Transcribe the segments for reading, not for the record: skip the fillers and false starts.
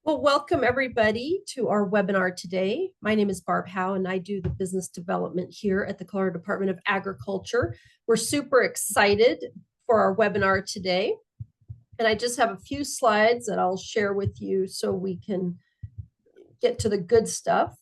Well, welcome everybody to our webinar today. My name is Barb Howe and I do the business development here at the Colorado Department of Agriculture. We're super excited for our webinar today. And I just have a few slides that I'll share with you so we can get to the good stuff.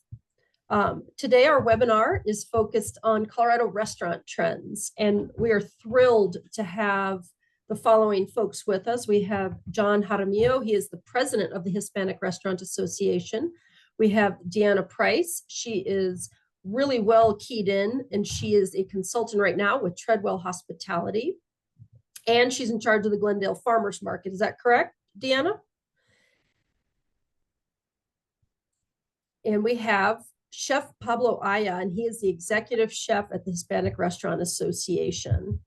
Today, our webinar is focused on Colorado restaurant trends, and we are thrilled to have the following folks with us. We have John Jaramillo. He is the president of the Hispanic Restaurant Association. We have Deanna Price. She is really well keyed in, and she is a consultant right now with Treadwell Hospitality. And she's in charge of the Glendale Farmers Market. Is that correct, Deanna? And we have Chef Pablo Aya, and he is the executive chef at the Hispanic Restaurant Association.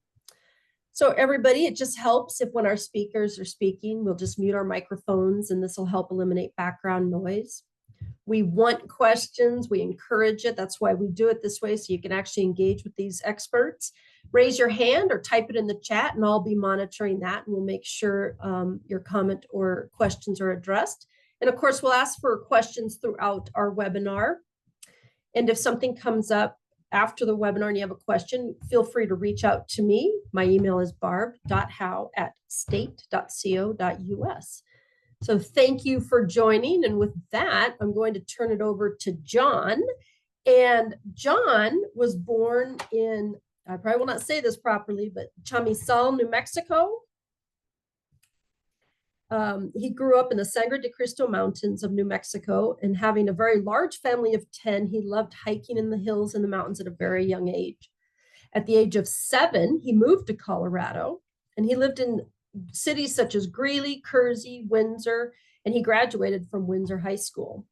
So everybody, it just helps if when our speakers are speaking, we'll just mute our microphones, and this will help eliminate background noise. We want questions, we encourage it. That's why we do it this way, so you can actually engage with these experts. Raise your hand or type it in the chat, and I'll be monitoring that, and we'll make sure your comment or questions are addressed. And of course, we'll ask for questions throughout our webinar. And if something comes up after the webinar and you have a question, feel free to reach out to me. My email is barb.howe@state.co.us. So thank you for joining. And with that, I'm going to turn it over to John. And John was born in, I probably will not say this properly, but Chamizal, New Mexico. He grew up in the Sangre de Cristo Mountains of New Mexico, and having a very large family of 10, he loved hiking in the hills and the mountains at a very young age. At the age of 7, he moved to Colorado, and he lived in cities such as Greeley, Kersey, Windsor, and he graduated from Windsor High School.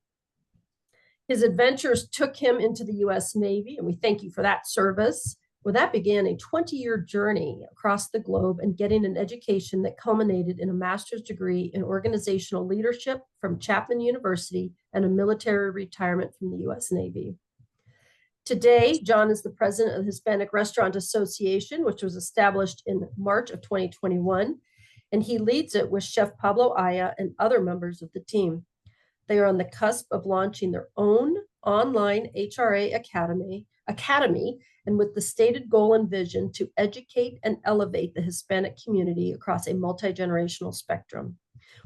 His adventures took him into the U.S. Navy, and we thank you for that service. Well, that began a 20-year journey across the globe and getting an education that culminated in a master's degree in organizational leadership from Chapman University and a military retirement from the U.S. Navy. Today, John is the president of the Hispanic Restaurant Association, which was established in March of 2021, and he leads it with Chef Pablo Aya and other members of the team. They are on the cusp of launching their own online HRA academy, and with the stated goal and vision to educate and elevate the Hispanic community across a multi-generational spectrum.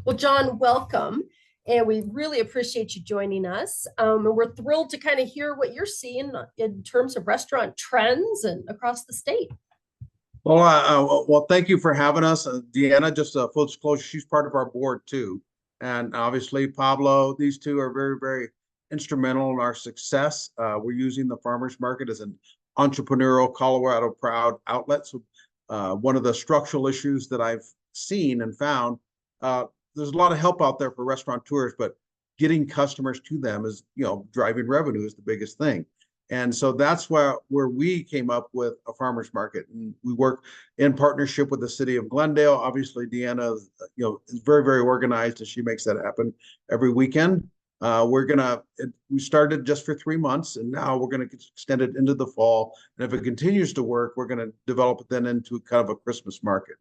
Well, John, welcome. And we really appreciate you joining us. And we're thrilled to kind of hear what you're seeing in terms of restaurant trends and across the state. Well, thank you for having us. Deanna, just full disclosure, she's part of our board too. And obviously, Pablo, these two are very, very instrumental in our success. We're using the farmers market as an entrepreneurial Colorado proud outlet. So one of the structural issues that I've seen and found, there's a lot of help out there for restaurateurs, but getting customers to them is, driving revenue is the biggest thing. And so that's where we came up with a farmers market. And we work in partnership with the city of Glendale. Obviously, Deanna, is very, very organized, and she makes that happen every weekend. We started just for 3 months, and now we're going to extend it into the fall. And if it continues to work, we're going to develop it then into kind of a Christmas market.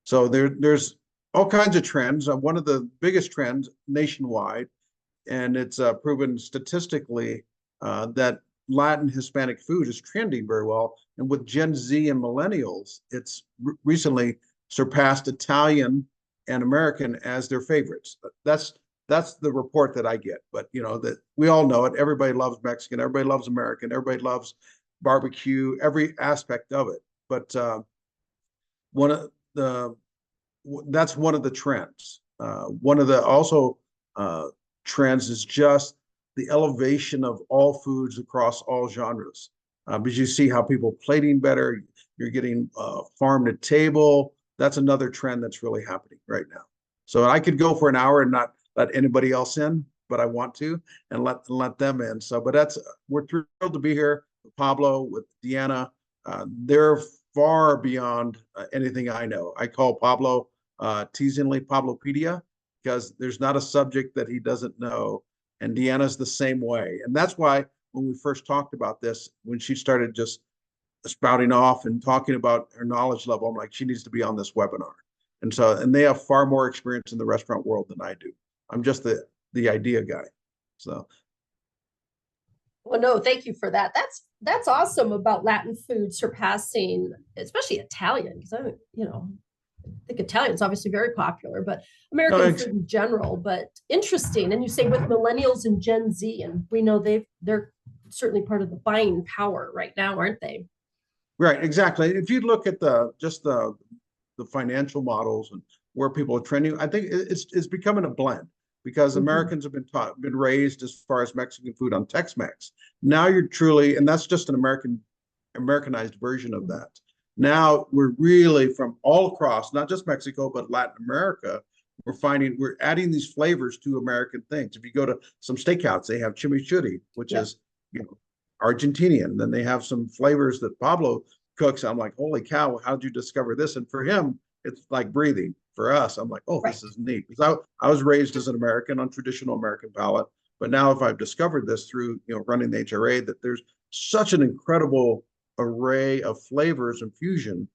So there's all kinds of trends. One of the biggest trends nationwide, and it's proven statistically that Latin Hispanic food is trending very well. And with Gen Z and millennials, it's recently surpassed Italian and American as their favorites. That's the report that I get. But that we all know it. Everybody loves Mexican. Everybody loves American. Everybody loves barbecue. Every aspect of it. But that's one of the trends. One of the also trends is just the elevation of all foods across all genres. Because you see how people plating better. You're getting farm to table. That's another trend that's really happening right now. So I could go for an hour and not let anybody else in, but I want to, and let them in. So, but we're thrilled to be here with Pablo, with Deanna. They're far beyond anything I know. I call Pablo teasingly Pablopedia, because there's not a subject that he doesn't know, and Deanna's the same way. And that's why when we first talked about this, when she started just spouting off and talking about her knowledge level, I'm like, she needs to be on this webinar. And they have far more experience in the restaurant world than I do. I'm just the the idea guy. So. Well, no, thank you for that. That's awesome about Latin food surpassing, especially Italian, because I think Italian's obviously very popular, but American food in general. But interesting, and you say with millennials and Gen Z, and we know they're certainly part of the buying power right now, aren't they? Right, exactly. If you look at the financial models and where people are trending, I think it's becoming a blend because Americans have been raised as far as Mexican food on Tex-Mex. Now you're truly, and that's just an Americanized version of that. Now we're really from all across, not just Mexico, but Latin America. We're adding these flavors to American things. If you go to some steakouts, they have chimichurri, which is, Argentinian. Then they have some flavors that Pablo cooks. I'm like, holy cow, how did you discover this? And for him, it's like breathing. For us, I'm like, oh, this is neat. Because I was raised as an American on traditional American palate. But now if I've discovered this through, running the HRA, that there's such an incredible array of flavors and fusion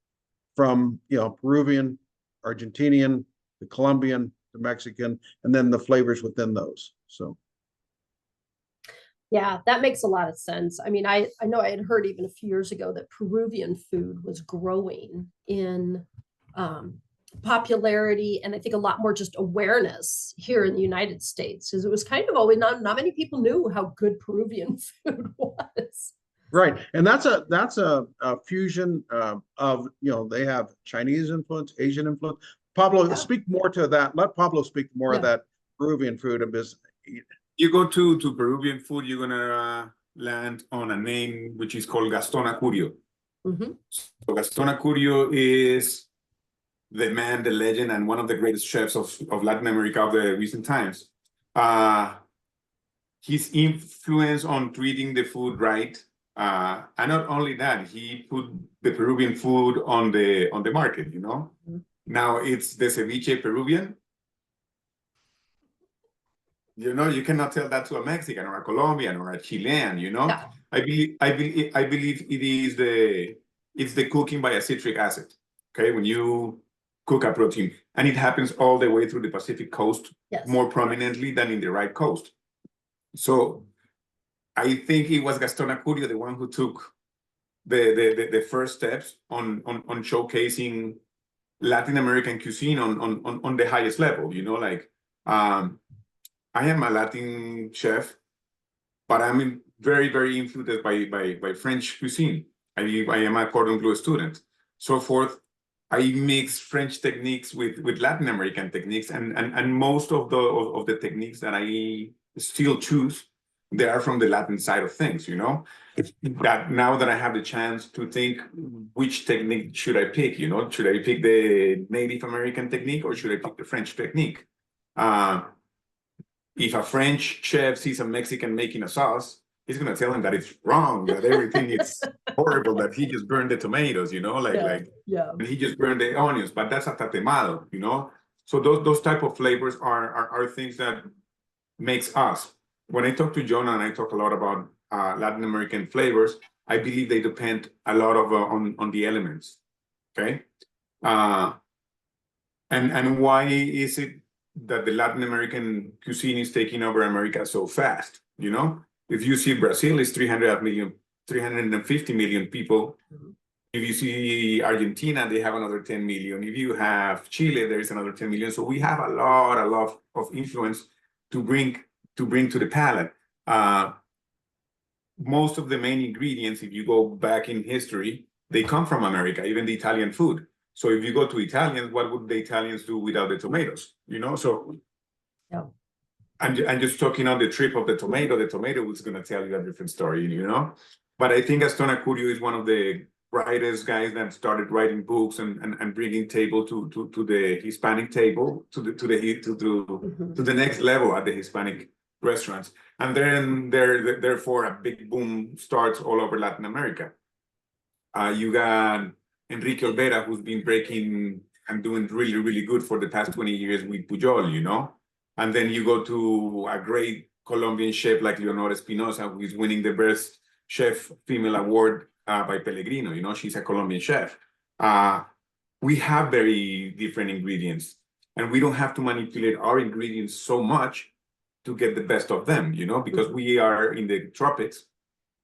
from, Peruvian, Argentinian, the Colombian, the Mexican, and then the flavors within those. So. Yeah, that makes a lot of sense. I mean, I know I had heard even a few years ago that Peruvian food was growing in popularity, and I think a lot more just awareness here in the United States, because it was kind of always not many people knew how good Peruvian food was. Right, and that's a fusion of they have Chinese influence, Asian influence. Pablo, speak more to that. Let Pablo speak more of that Peruvian food and business. You go to Peruvian food, you're gonna land on a name which is called Gaston Acurio. So Gaston Acurio is the man, the legend, and one of the greatest chefs of Latin America of the recent times. His influence on treating the food right, and not only that, he put the Peruvian food on the market. Now it's the ceviche Peruvian. You cannot tell that to a Mexican or a Colombian or a Chilean. No. I believe it's the cooking by a citric acid. Okay, when you cook a protein, and it happens all the way through the Pacific coast, more prominently than in the right coast. So I think it was Gaston Acurio, the one who took the first steps on showcasing Latin American cuisine on the highest level. I am a Latin chef, but I'm very, very influenced by French cuisine. I am a cordon bleu student. So forth, I mix French techniques with Latin American techniques, and most of the techniques that I still choose, they are from the Latin side of things. That now that I have the chance to think, which technique should I pick? Should I pick the Native American technique or should I pick the French technique? If a French chef sees a Mexican making a sauce, he's going to tell him that it's wrong, that everything is horrible, that he just burned the tomatoes, and he just burned the onions, but that's a tatemado, So those type of flavors are things that makes us. When I talk to Jonah and I talk a lot about Latin American flavors, I believe they depend a lot of on the elements, okay? And why is it that the Latin American cuisine is taking over America so fast? If you see Brazil is 350 million people. If you see Argentina, they have another 10 million. If you have Chile, there is another 10 million. So we have a lot of influence to bring to the palate. Most of the main ingredients, if you go back in history, they come from America, even the Italian food. So if you go to Italians, what would the Italians do without the tomatoes? So and just talking on the trip of the tomato is going to tell you a different story, But I think Gaston Acurio is one of the brightest guys that started writing books and bringing table to the Hispanic table, to the next level at the Hispanic restaurants. And then therefore a big boom starts all over Latin America. You got Enrique Olvera, who's been breaking and doing really, really good for the past 20 years with Pujol, And then you go to a great Colombian chef like Leonor Espinosa, who is winning the Best Chef Female Award by Pellegrino. She's a Colombian chef. We have very different ingredients, and we don't have to manipulate our ingredients so much to get the best of them, you know, because we are in the tropics.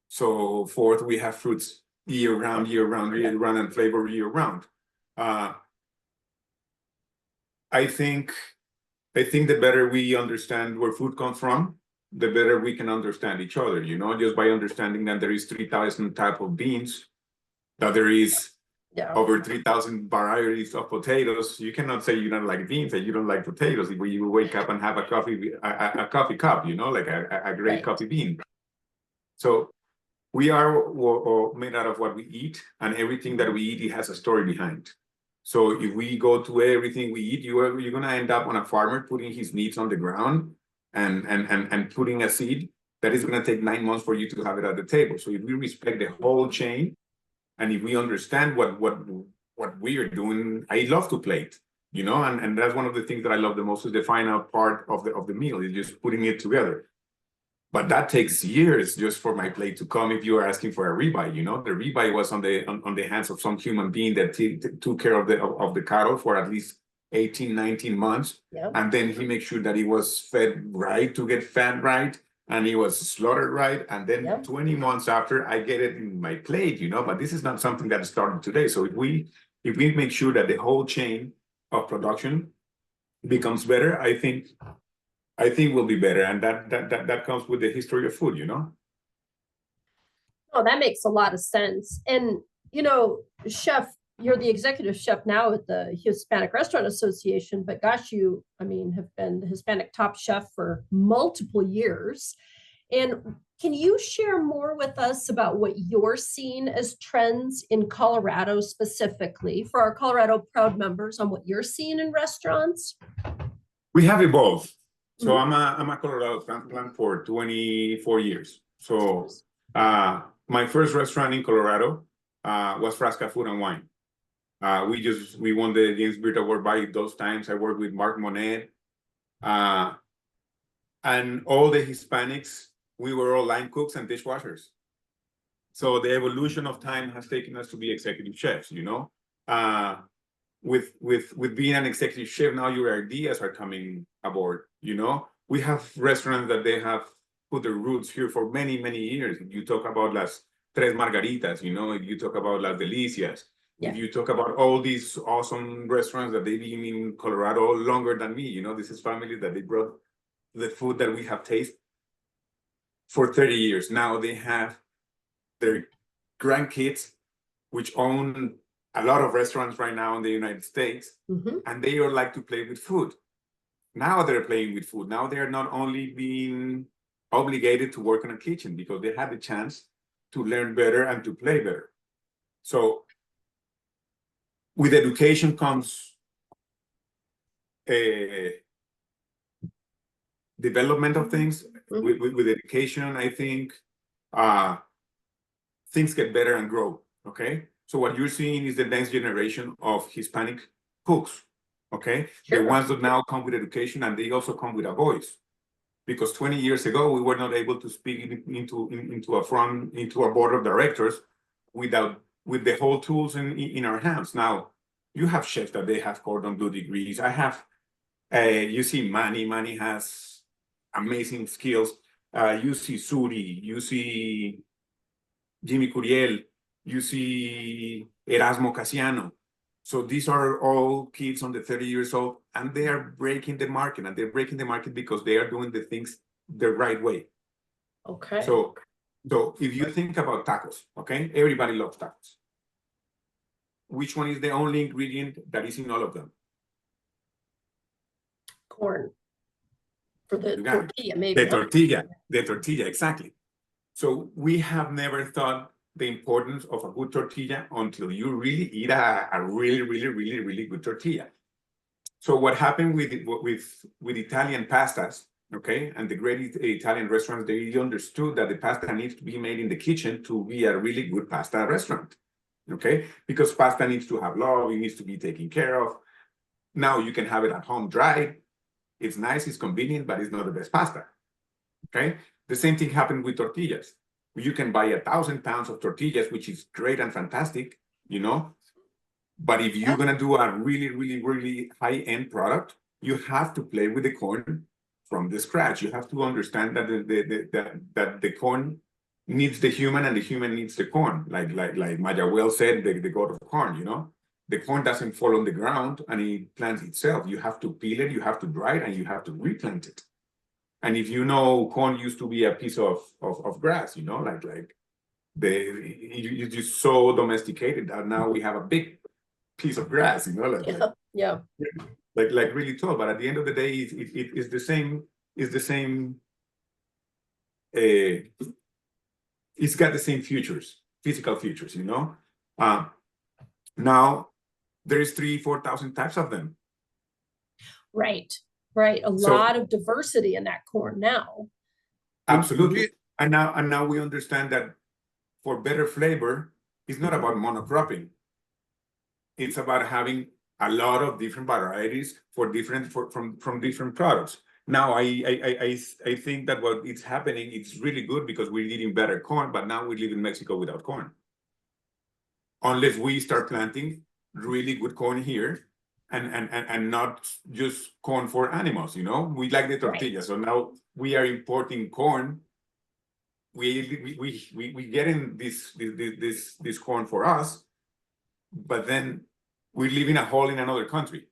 So fourth, we have fruits year round, and flavor year round. I think the better we understand where food comes from, the better we can understand each other, you know, just by understanding that there is 3,000 type of beans, that there is over 3,000 varieties of potatoes. You cannot say you don't like beans and you don't like potatoes if you wake up and have a coffee cup, you know, like a great coffee bean. So we are made out of what we eat, and everything that we eat, it has a story behind. So if we go to everything we eat, you're going to end up on a farmer putting his needs on the ground and putting a seed that is going to take 9 months for you to have it at the table. So if we respect the whole chain, and if we understand what we are doing, I love to plate, you know, and that's one of the things that I love the most, is the final part of the meal, is just putting it together. But that takes years just for my plate to come. If you are asking for a ribeye, you know, the ribeye was on the hands of some human being that took care of the cattle for at least 18, 19 months. Yep. And then he makes sure that he was fed right to get fat right, and he was slaughtered right. And then 20 months after, I get it in my plate, you know, but this is not something that started today. So if we make sure that the whole chain of production becomes better, I think we'll be better. And that comes with the history of food, you know? Oh, that makes a lot of sense. And, you know, Chef, you're the executive chef now at the Hispanic Restaurant Association, but gosh, you, I mean, have been the Hispanic top chef for multiple years. And can you share more with us about what you're seeing as trends in Colorado specifically, for our Colorado Proud members, on what you're seeing in restaurants? We have evolved. So I'm a Colorado transplant for 24 years. So my first restaurant in Colorado was Frasca Food and Wine. We won the James Beard Award by those times. I worked with Mark Monet. And all the Hispanics, we were all line cooks and dishwashers. So the evolution of time has taken us to be executive chefs, you know. With being an executive chef, now your ideas are coming aboard, you know. We have restaurants that they have put their roots here for many, many years. If you talk about Las Tres Margaritas, you know, if you talk about Las Delicias, if you talk about all these awesome restaurants that they've been in Colorado longer than me, you know, this is family that they brought the food that we have tasted for 30 years. Now they have their grandkids, which own a lot of restaurants right now in the United States, and they all like to play with food. Now they're playing with food. Now they're not only being obligated to work in a kitchen, because they have the chance to learn better and to play better. So with education comes a development of things. With education, I think things get better and grow, okay? So what you're seeing is the next generation of Hispanic cooks, okay? The ones that now come with education, and they also come with a voice. Because 20 years ago, we were not able to speak into a board of directors with the whole tools in our hands. Now, you have chefs that they have cordon bleu degrees. I have, you see Manny has amazing skills. You see Suri, you see Jimmy Curiel, you see Erasmo Casiano. So these are all kids under 30 years old, and they are breaking the market, and they're breaking the market because they are doing the things the right way. Okay. So if you think about tacos, okay, everybody loves tacos. Which one is the only ingredient that is in all of them? Corn. For the tortilla, maybe. The tortilla, exactly. So we have never thought the importance of a good tortilla until you really eat a really, really, really, really good tortilla. So what happened with Italian pastas, okay, and the great Italian restaurants, they understood that the pasta needs to be made in the kitchen to be a really good pasta restaurant, okay? Because pasta needs to have love, it needs to be taken care of. Now you can have it at home dried. It's nice, it's convenient, but it's not the best pasta, okay? The same thing happened with tortillas. You can buy 1,000 pounds of tortillas, which is great and fantastic, you know? But if you're gonna do a really, really, really high-end product, you have to play with the corn from the scratch. You have to understand that that the corn needs the human and the human needs the corn. Like Maya well said, the god of corn, you know. The corn doesn't fall on the ground and it plants itself. You have to peel it, you have to dry it, and you have to replant it. And if you know, corn used to be a piece of grass, you know, like it's just so domesticated that now we have a big piece of grass, you know, like really tall. But at the end of the day, it's the same. It's the same. It's got the same features, physical features, you know. Now there is 3,000-4,000 types of them. Right. A lot of diversity in that corn now. Absolutely. And now we understand that for better flavor, it's not about monocropping. It's about having a lot of different varieties from different products. Now I think that what is happening, it's really good because we're eating better corn, but now we live in Mexico without corn. Unless we start planting really good corn here and not just corn for animals, you know. We like the tortilla, right. So now we are importing corn. We getting this corn for us, but then we live in a hole in another country,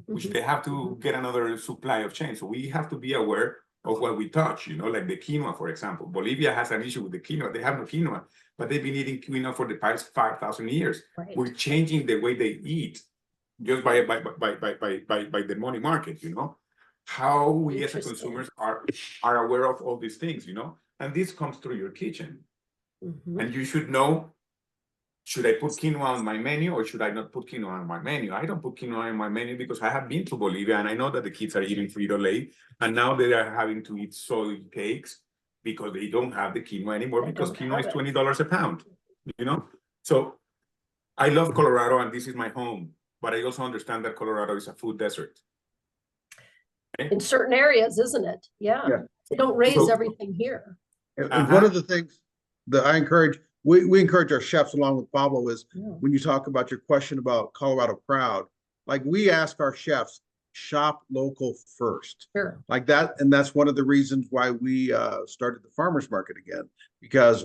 which they have to get another supply of change. So we have to be aware of what we touch, you know, like the quinoa, for example. Bolivia has an issue with the quinoa. They have no quinoa, but they've been eating quinoa for the past 5,000 years. Right. We're changing the way they eat just by the money market, you know. How we as consumers are aware of all these things, you know. And this comes through your kitchen. And you should know, should I put quinoa on my menu or should I not put quinoa on my menu? I don't put quinoa on my menu because I have been to Bolivia and I know that the kids are eating Frito-Lay and now they are having to eat soy cakes because they don't have the quinoa anymore because quinoa is $20 a pound, you know? So I love Colorado and this is my home, but I also understand that Colorado is a food desert. Okay? In certain areas, isn't it? Yeah. They don't raise everything here. And one of the things that I encourage, we encourage our chefs along with Pablo is when you talk about your question about Colorado Proud, like we ask our chefs, shop local first. Sure. Like that. And that's one of the reasons why we started the farmers market again, because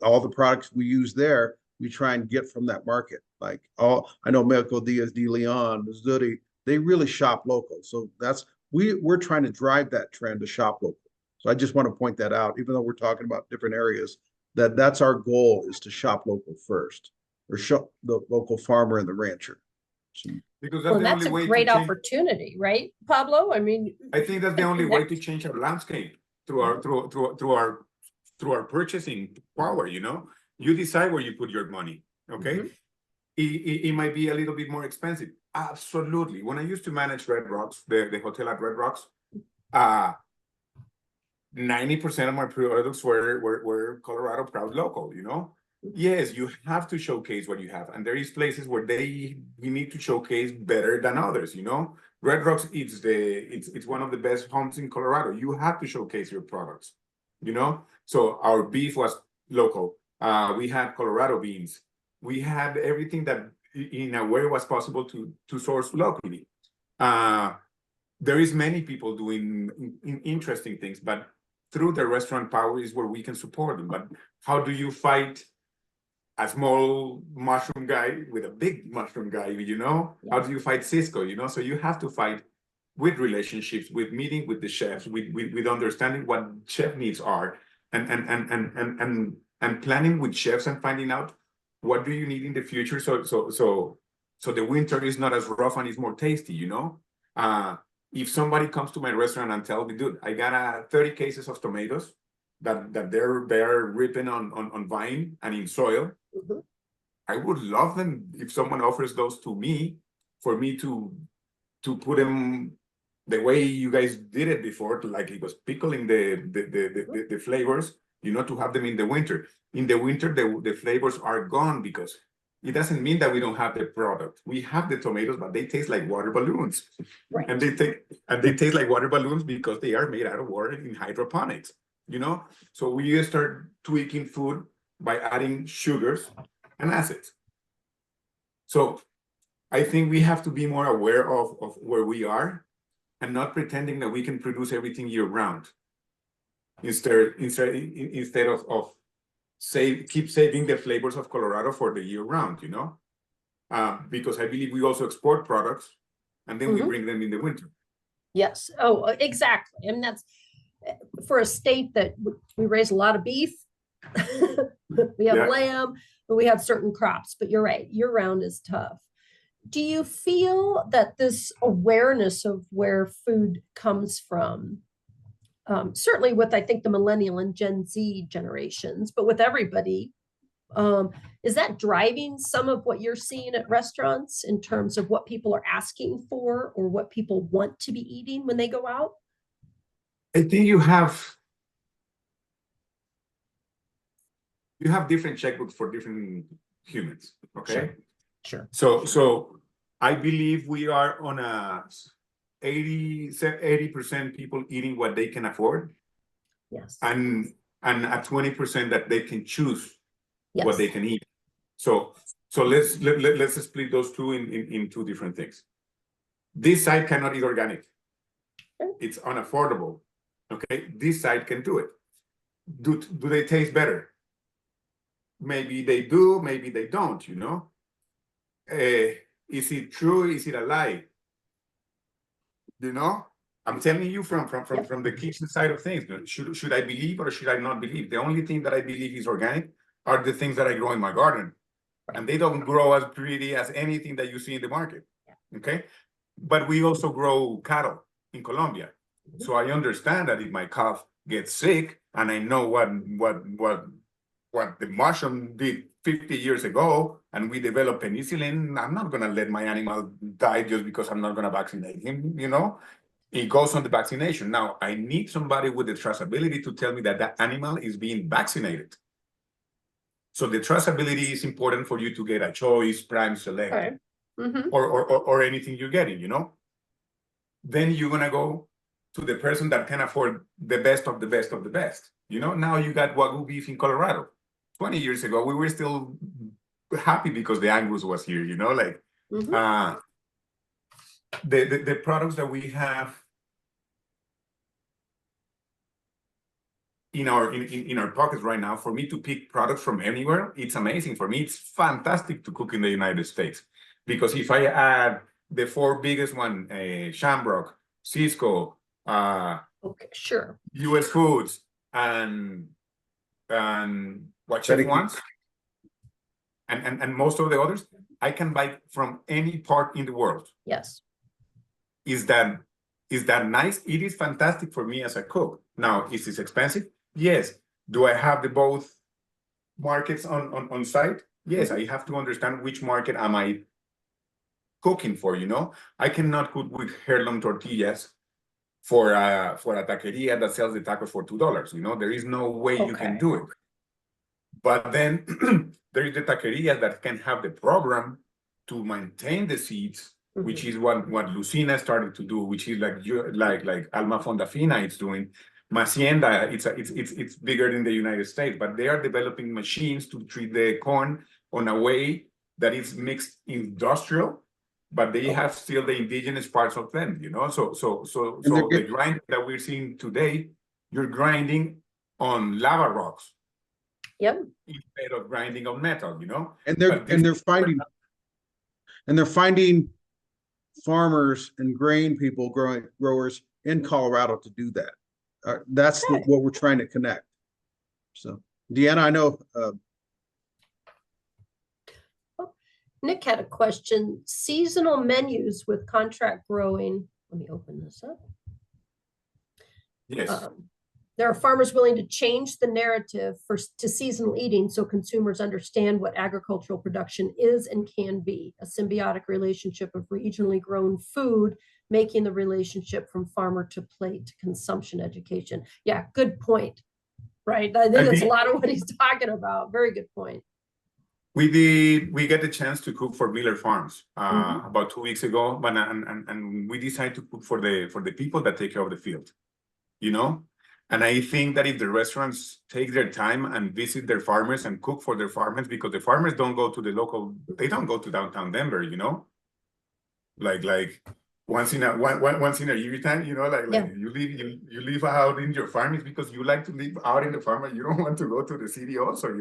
all the products we use there, we try and get from that market. Like I know Melco Diaz de Leon, Missouri, they really shop local. So that's, we're trying to drive that trend to shop local. So I just want to point that out, even though we're talking about different areas, that's our goal, is to shop local first, or shop the local farmer and the rancher. So, because that's a great opportunity, right, Pablo? I mean, I think that's the only way to change our landscape through our purchasing power. You know, you decide where you put your money. Okay, it might be a little bit more expensive. Absolutely. When I used to manage Red Rocks, the hotel at Red Rocks, 90% of my products were Colorado Proud local, you know? Yes, you have to showcase what you have. And there is places where you need to showcase better than others, you know? Red Rocks, it's one of the best homes in Colorado. You have to showcase your products, you know? So our beef was local. We had Colorado beans. We had everything that in a way was possible to source locally. There is many people doing interesting things, but through the restaurant power is where we can support them. But how do you fight a small mushroom guy with a big mushroom guy, you know? How do you fight Cisco, you know? So you have to fight with relationships, with meeting with the chefs, with understanding what chef needs are, and planning with chefs and finding out what do you need in the future so the winter is not as rough and it's more tasty, you know? If somebody comes to my restaurant and tells me, dude, I got 30 cases of tomatoes that they're ripping on vine and in soil, I would love them if someone offers those to me, for me to put them the way you guys did it before, like it was pickling the flavors, you know, to have them in the winter. In the winter, the flavors are gone because it doesn't mean that we don't have the product. We have the tomatoes, but they taste like water balloons. Right. And they taste like water balloons because they are made out of water in hydroponics, you know? So we start tweaking food by adding sugars and acids. So I think we have to be more aware of where we are and not pretending that we can produce everything year round. Instead of keep saving the flavors of Colorado for the year round, you know? Because I believe we also export products and then we bring them in the winter. Yes. Oh, exactly. And that's for a state that we raise a lot of beef. We have lamb, but we have certain crops. But you're right, year round is tough. Do you feel that this awareness of where food comes from, certainly with, I think, the millennial and Gen Z generations, but with everybody, is that driving some of what you're seeing at restaurants in terms of what people are asking for or what people want to be eating when they go out? I think you have different checkbooks for different humans, okay? Sure. So I believe we are on a 80% people eating what they can afford. Yes. And a 20% that they can choose Yes. what they can eat. So let's split those two in two different things. This side cannot eat organic. It's unaffordable. Okay, this side can do it. Do they taste better? Maybe they do, maybe they don't, you know? Is it true? Is it a lie? You know? I'm telling you from the kitchen side of things. Should I believe or should I not believe? The only thing that I believe is organic are the things that I grow in my garden. And they don't grow as pretty as anything that you see in the market. Okay? But we also grow cattle in Colombia. So I understand that if my calf gets sick and I know what the mushroom did 50 years ago and we developed penicillin, I'm not gonna let my animal die just because I'm not gonna vaccinate him, you know? It goes on the vaccination. Now, I need somebody with the traceability to tell me that that animal is being vaccinated. So the traceability is important for you to get a choice, prime select, Right. or anything you're getting, you know? Then you're gonna go to the person that can afford the best of the best of the best. You know, now you got Wagyu beef in Colorado. 20 years ago, we were still happy because the Angus was here, you know, like the products that we have in our pockets right now, for me to pick products from anywhere, it's amazing. For me, it's fantastic to cook in the United States. Because if I add the four biggest one, Shamrock, Cisco, Okay, sure. US Foods, and what Chef wants, and most of the others, I can buy from any part in the world. Yes. Is that nice? It is fantastic for me as a cook. Now, is this expensive? Yes. Do I have the both markets on site? Yes, I have to understand which market am I cooking for, you know? I cannot cook with heirloom tortillas for a taqueria that sells the tacos for $2, you know? There is no way you can do it. But then there is the taqueria that can have the program to maintain the seeds, which is what Lucina started to do, which is like Alma Fondafina is doing. Macienda, it's bigger in the United States, but they are developing machines to treat the corn on a way that is mixed industrial, but they have still the indigenous parts of them, you know. So the grind that we're seeing today, you're grinding on lava rocks. Yep. Instead of grinding on metal, you know. And they're finding farmers and grain people growers in Colorado to do that. That's what we're trying to connect. So, Deanna, I know. Nick had a question. Seasonal menus with contract growing. Let me open this up. Yes. There are farmers willing to change the narrative to seasonal eating so consumers understand what agricultural production is and can be. A symbiotic relationship of regionally grown food, making the relationship from farmer to plate to consumption education. Yeah, good point. Right. I think that's a lot of what he's talking about. Very good point. We get the chance to cook for Miller Farms about 2 weeks ago, but and we decided to cook for the people that take care of the field, you know. And I think that if the restaurants take their time and visit their farmers and cook for their farmers, because the farmers don't go to they don't go to downtown Denver, you know, like once in a year time, like Yeah. you live out in your farm, it's because you like to live out in the farm and you don't want to go to the city also.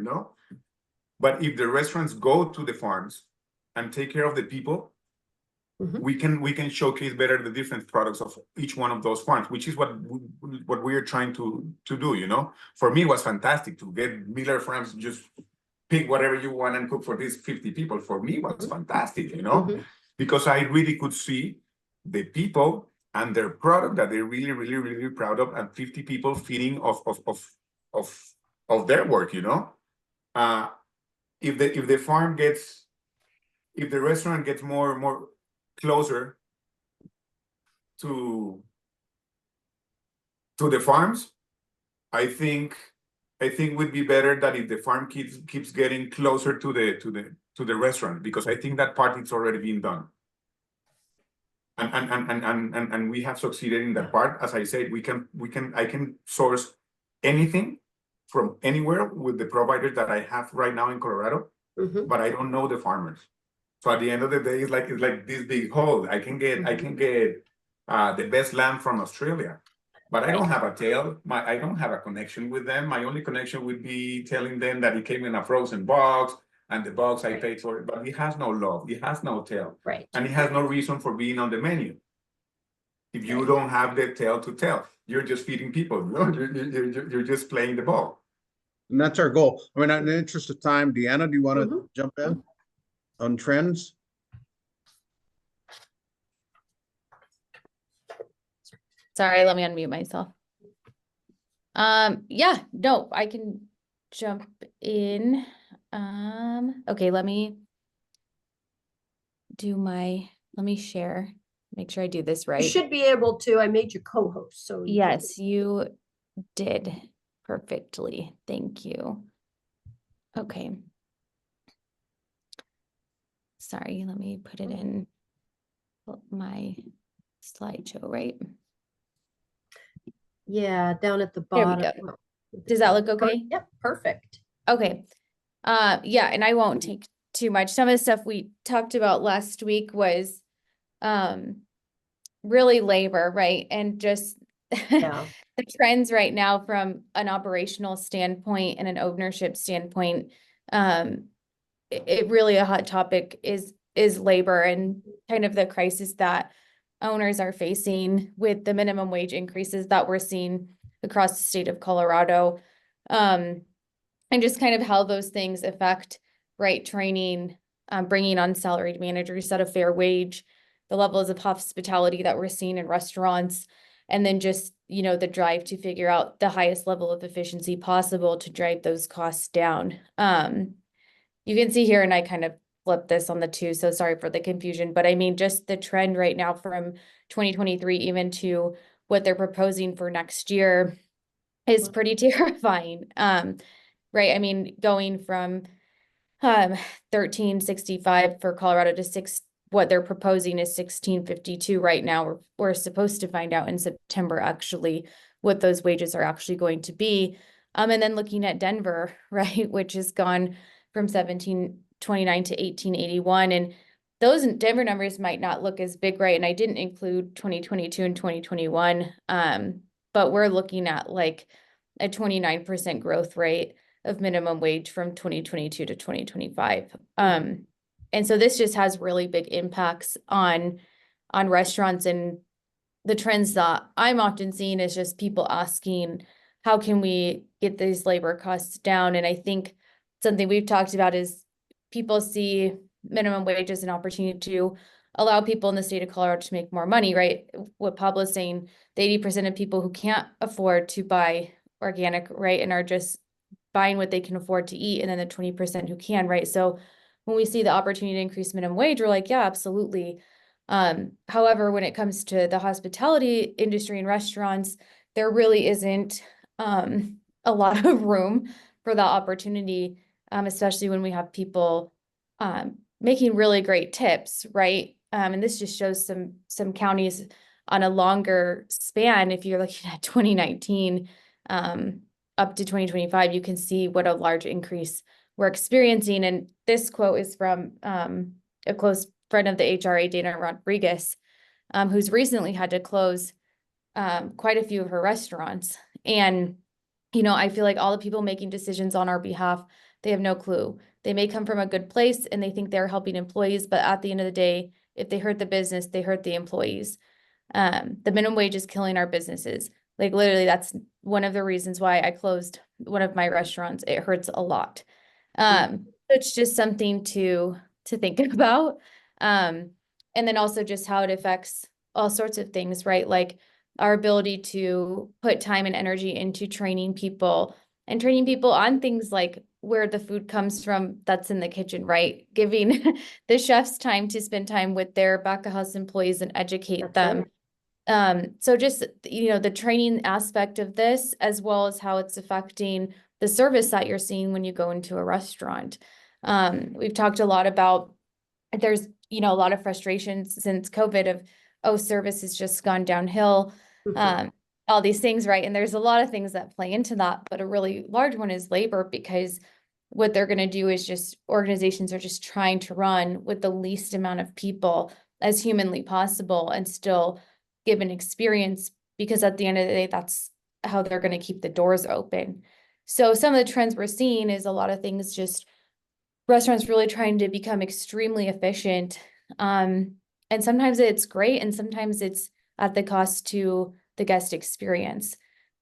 But if the restaurants go to the farms and take care of the people, we can showcase better the different products of each one of those farms, which is what we are trying to do. For me, it was fantastic to get Miller Farms, just pick whatever you want and cook for these 50 people. For me, it was fantastic, because I really could see the people and their product that they're really, really, really proud of, and 50 people feeding of their work. If the restaurant gets more closer to the farms, I think would be better that if the farm keeps getting closer to the restaurant, because I think that part it's already been done. And we have succeeded in that part. As I said, I can source anything from anywhere with the providers that I have right now in Colorado, but I don't know the farmers. So at the end of the day, it's like this big hole. I can get the best lamb from Australia, but I don't have a tail. I don't have a connection with them. My only connection would be telling them that it came in a frozen box, and the box I paid for it, but it has no love. It has no tail. Right. And it has no reason for being on the menu. If you don't have the tail to tell, you're just feeding people. You're just playing the ball. And that's our goal. I mean, in the interest of time, Deanna, do you want to jump in on trends? Sorry, let me unmute myself. Yeah, no, I can jump in. Okay, let me share, make sure I do this right. You should be able to. I made you co-host, so yes, you did perfectly. Thank you. Okay. Sorry, let me put it in my slideshow, right? Yeah, down at the There bottom. we go. Does that look okay? Yep, perfect. Okay. Yeah, and I won't take too much. Some of the stuff we talked about last week was really labor, right? And just Yeah. the trends right now from an operational standpoint and an ownership standpoint. It really a hot topic is labor, and kind of the crisis that owners are facing with the minimum wage increases that we're seeing across the state of Colorado. And just kind of how those things affect, right, training, bringing on salaried managers at a fair wage, the levels of hospitality that we're seeing in restaurants, and then just, the drive to figure out the highest level of efficiency possible to drive those costs down. You can see here, and I kind of flipped this on the two, so sorry for the confusion, but I mean, just the trend right now from 2023 even to what they're proposing for next year is pretty terrifying. Right, I mean, going from 1365 for Colorado to what they're proposing is 1652 right now. We're supposed to find out in September actually what those wages are actually going to be. And then looking at Denver, right, which has gone from 1729 to 1881, and those Denver numbers might not look as big, right? And I didn't include 2022 and 2021, but we're looking at like a 29% growth rate of minimum wage from 2022 to 2025. And so this just has really big impacts on restaurants, and the trends that I'm often seeing is just people asking, how can we get these labor costs down? And I think something we've talked about is people see minimum wage as an opportunity to allow people in the state of Colorado to make more money, right? What Pablo's saying, the 80% of people who can't afford to buy organic, right, and are just buying what they can afford to eat, and then the 20% who can, right? So when we see the opportunity to increase minimum wage, we're like, yeah, absolutely. However, when it comes to the hospitality industry and restaurants, there really isn't a lot of room for that opportunity, especially when we have people making really great tips, right? And this just shows some counties on a longer span. If you're looking at 2019 up to 2025, you can see what a large increase we're experiencing. And this quote is from a close friend of the HRA, Dana Rodriguez. who's recently had to close quite a few of her restaurants. And, I feel like all the people making decisions on our behalf, they have no clue. They may come from a good place and they think they're helping employees, but at the end of the day, if they hurt the business, they hurt the employees. The minimum wage is killing our businesses. Like literally, that's one of the reasons why I closed one of my restaurants. It hurts a lot. It's just something to think about. And then also just how it affects all sorts of things, right? Like our ability to put time and energy into training people on things like where the food comes from that's in the kitchen, right? Giving the chefs time to spend time with their back of house employees and educate them. So just, the training aspect of this, as well as how it's affecting the service that you're seeing when you go into a restaurant. We've talked a lot about, there's, a lot of frustrations since COVID of, oh, service has just gone downhill, all these things, right? And there's a lot of things that play into that, but a really large one is labor, because what they're going to do is just, organizations are just trying to run with the least amount of people as humanly possible and still give an experience, because at the end of the day, that's how they're going to keep the doors open. So some of the trends we're seeing is a lot of things, just restaurants really trying to become extremely efficient. And sometimes it's great, and sometimes it's at the cost to the guest experience.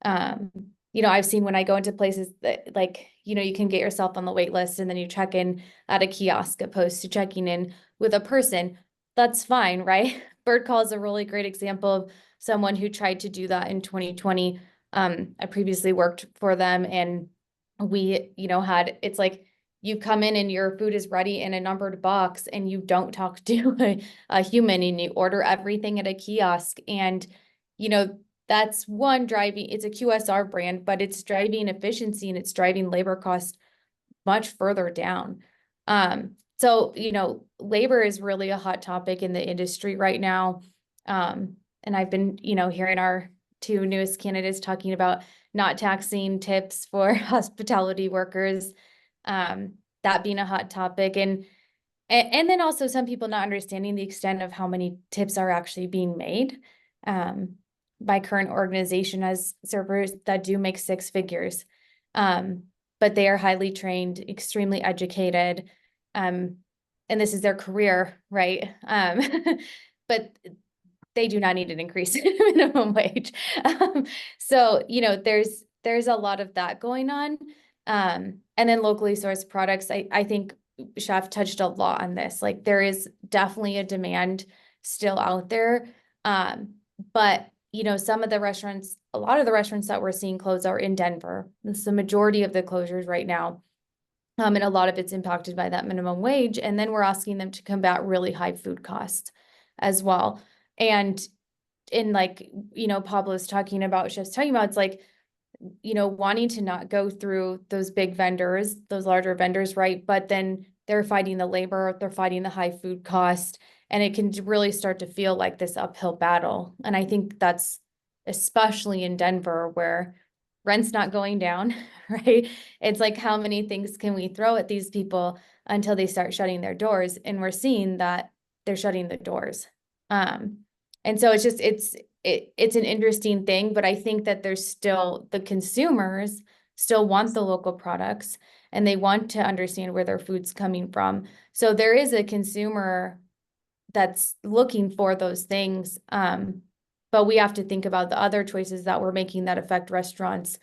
I've seen when I go into places that, like, you can get yourself on the wait list and then you check in at a kiosk opposed to checking in with a person. That's fine, right? Bird Call is a really great example of someone who tried to do that in 2020. I previously worked for them, and we, it's like, you come in and your food is ready in a numbered box and you don't talk to a human, and you order everything at a kiosk. And, that's one driving, it's a QSR brand, but it's driving efficiency and it's driving labor costs much further down. So, labor is really a hot topic in the industry right now. And I've been, hearing our two newest candidates talking about not taxing tips for hospitality workers, that being a hot topic. And then also some people not understanding the extent of how many tips are actually being made. My current organization has servers that do make six figures, but they are highly trained, extremely educated, and this is their career, right? But they do not need an increase in minimum wage. So, there's a lot of that going on. And then locally sourced products, I think Chef touched a lot on this. Like, there is definitely a demand still out there. But some of the restaurants, a lot of the restaurants that we're seeing close are in Denver. It's the majority of the closures right now. And a lot of it's impacted by that minimum wage. And then we're asking them to combat really high food costs as well. And in, like, Pablo's talking about, Chef's talking about, it's like, wanting to not go through those big vendors, those larger vendors, right? But then they're fighting the labor, they're fighting the high food cost, and it can really start to feel like this uphill battle. And I think that's especially in Denver, where rent's not going down, right? It's like, how many things can we throw at these people until they start shutting their doors? And we're seeing that they're shutting the doors. And so it's just, it's an interesting thing, but I think that there's still, the consumers still want the local products and they want to understand where their food's coming from. So there is a consumer that's looking for those things. But we have to think about the other choices that we're making that affect restaurants,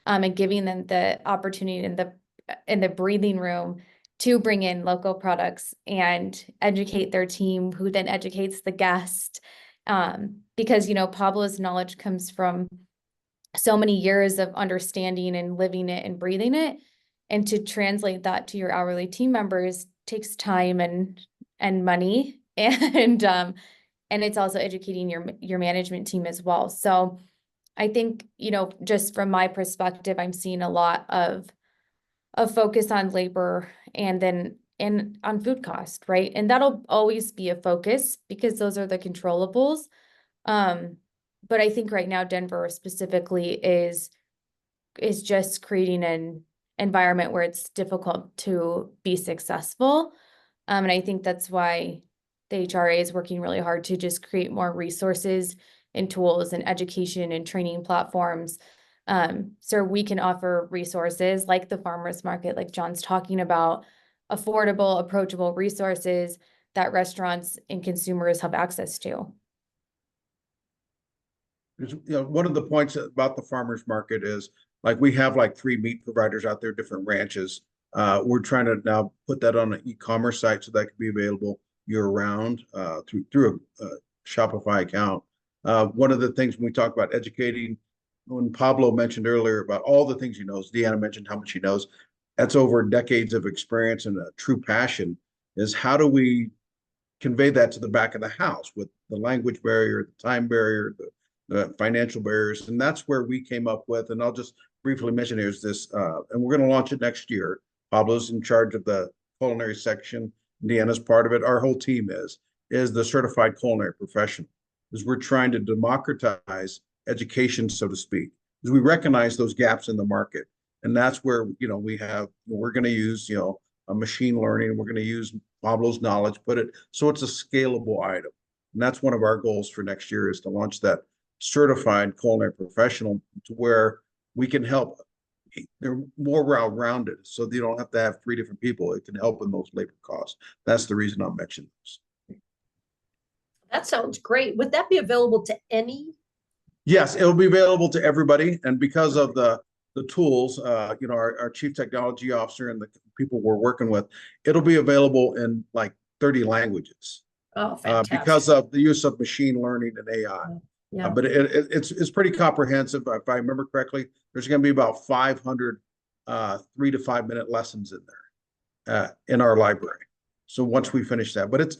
and giving them the opportunity in the breathing room to bring in local products and educate their team, who then educates the guest. Because, Pablo's knowledge comes from so many years of understanding and living it and breathing it. And to translate that to your hourly team members takes time and money. And it's also educating your management team as well. So I think, just from my perspective, I'm seeing a lot of focus on labor and on food cost, right? And that'll always be a focus because those are the controllables. But I think right now Denver specifically is just creating an environment where it's difficult to be successful. And I think that's why the HRA is working really hard to just create more resources and tools and education and training platforms. So we can offer resources like the farmers market, like John's talking about, affordable, approachable resources that restaurants and consumers have access to. One of the points about the farmers market is like we have like 3 meat providers out there, different ranches. We're trying to now put that on an e-commerce site so that can be available year round through a Shopify account. One of the things when we talk about educating, when Pablo mentioned earlier about all the things he knows, Deanna mentioned how much he knows. That's over decades of experience and a true passion. Is how do we convey that to the back of the house with the language barrier, the time barrier, the financial barriers, and that's where we came up with. And I'll just briefly mention here's this, and we're going to launch it next year. Pablo's in charge of the culinary section. Deanna's part of it. Our whole team is the certified culinary professional. Is we're trying to democratize education, so to speak, because we recognize those gaps in the market, and that's where we're going to use a machine learning. We're going to use Pablo's knowledge, put it so it's a scalable item, and that's one of our goals for next year is to launch that certified culinary professional to where we can help. They're more well-rounded, so they don't have to have 3 different people. It can help in those labor costs. That's the reason I'm mentioning this. That sounds great. Would that be available to any? Yes, it'll be available to everybody, and because of the tools, our chief technology officer and the people we're working with, it'll be available in like 30 languages. Oh, fantastic. Because of the use of machine learning and AI. Yeah. But it's pretty comprehensive. If I remember correctly, there's going to be about 500 3 to 5 minute lessons in there in our library. So once we finish that, but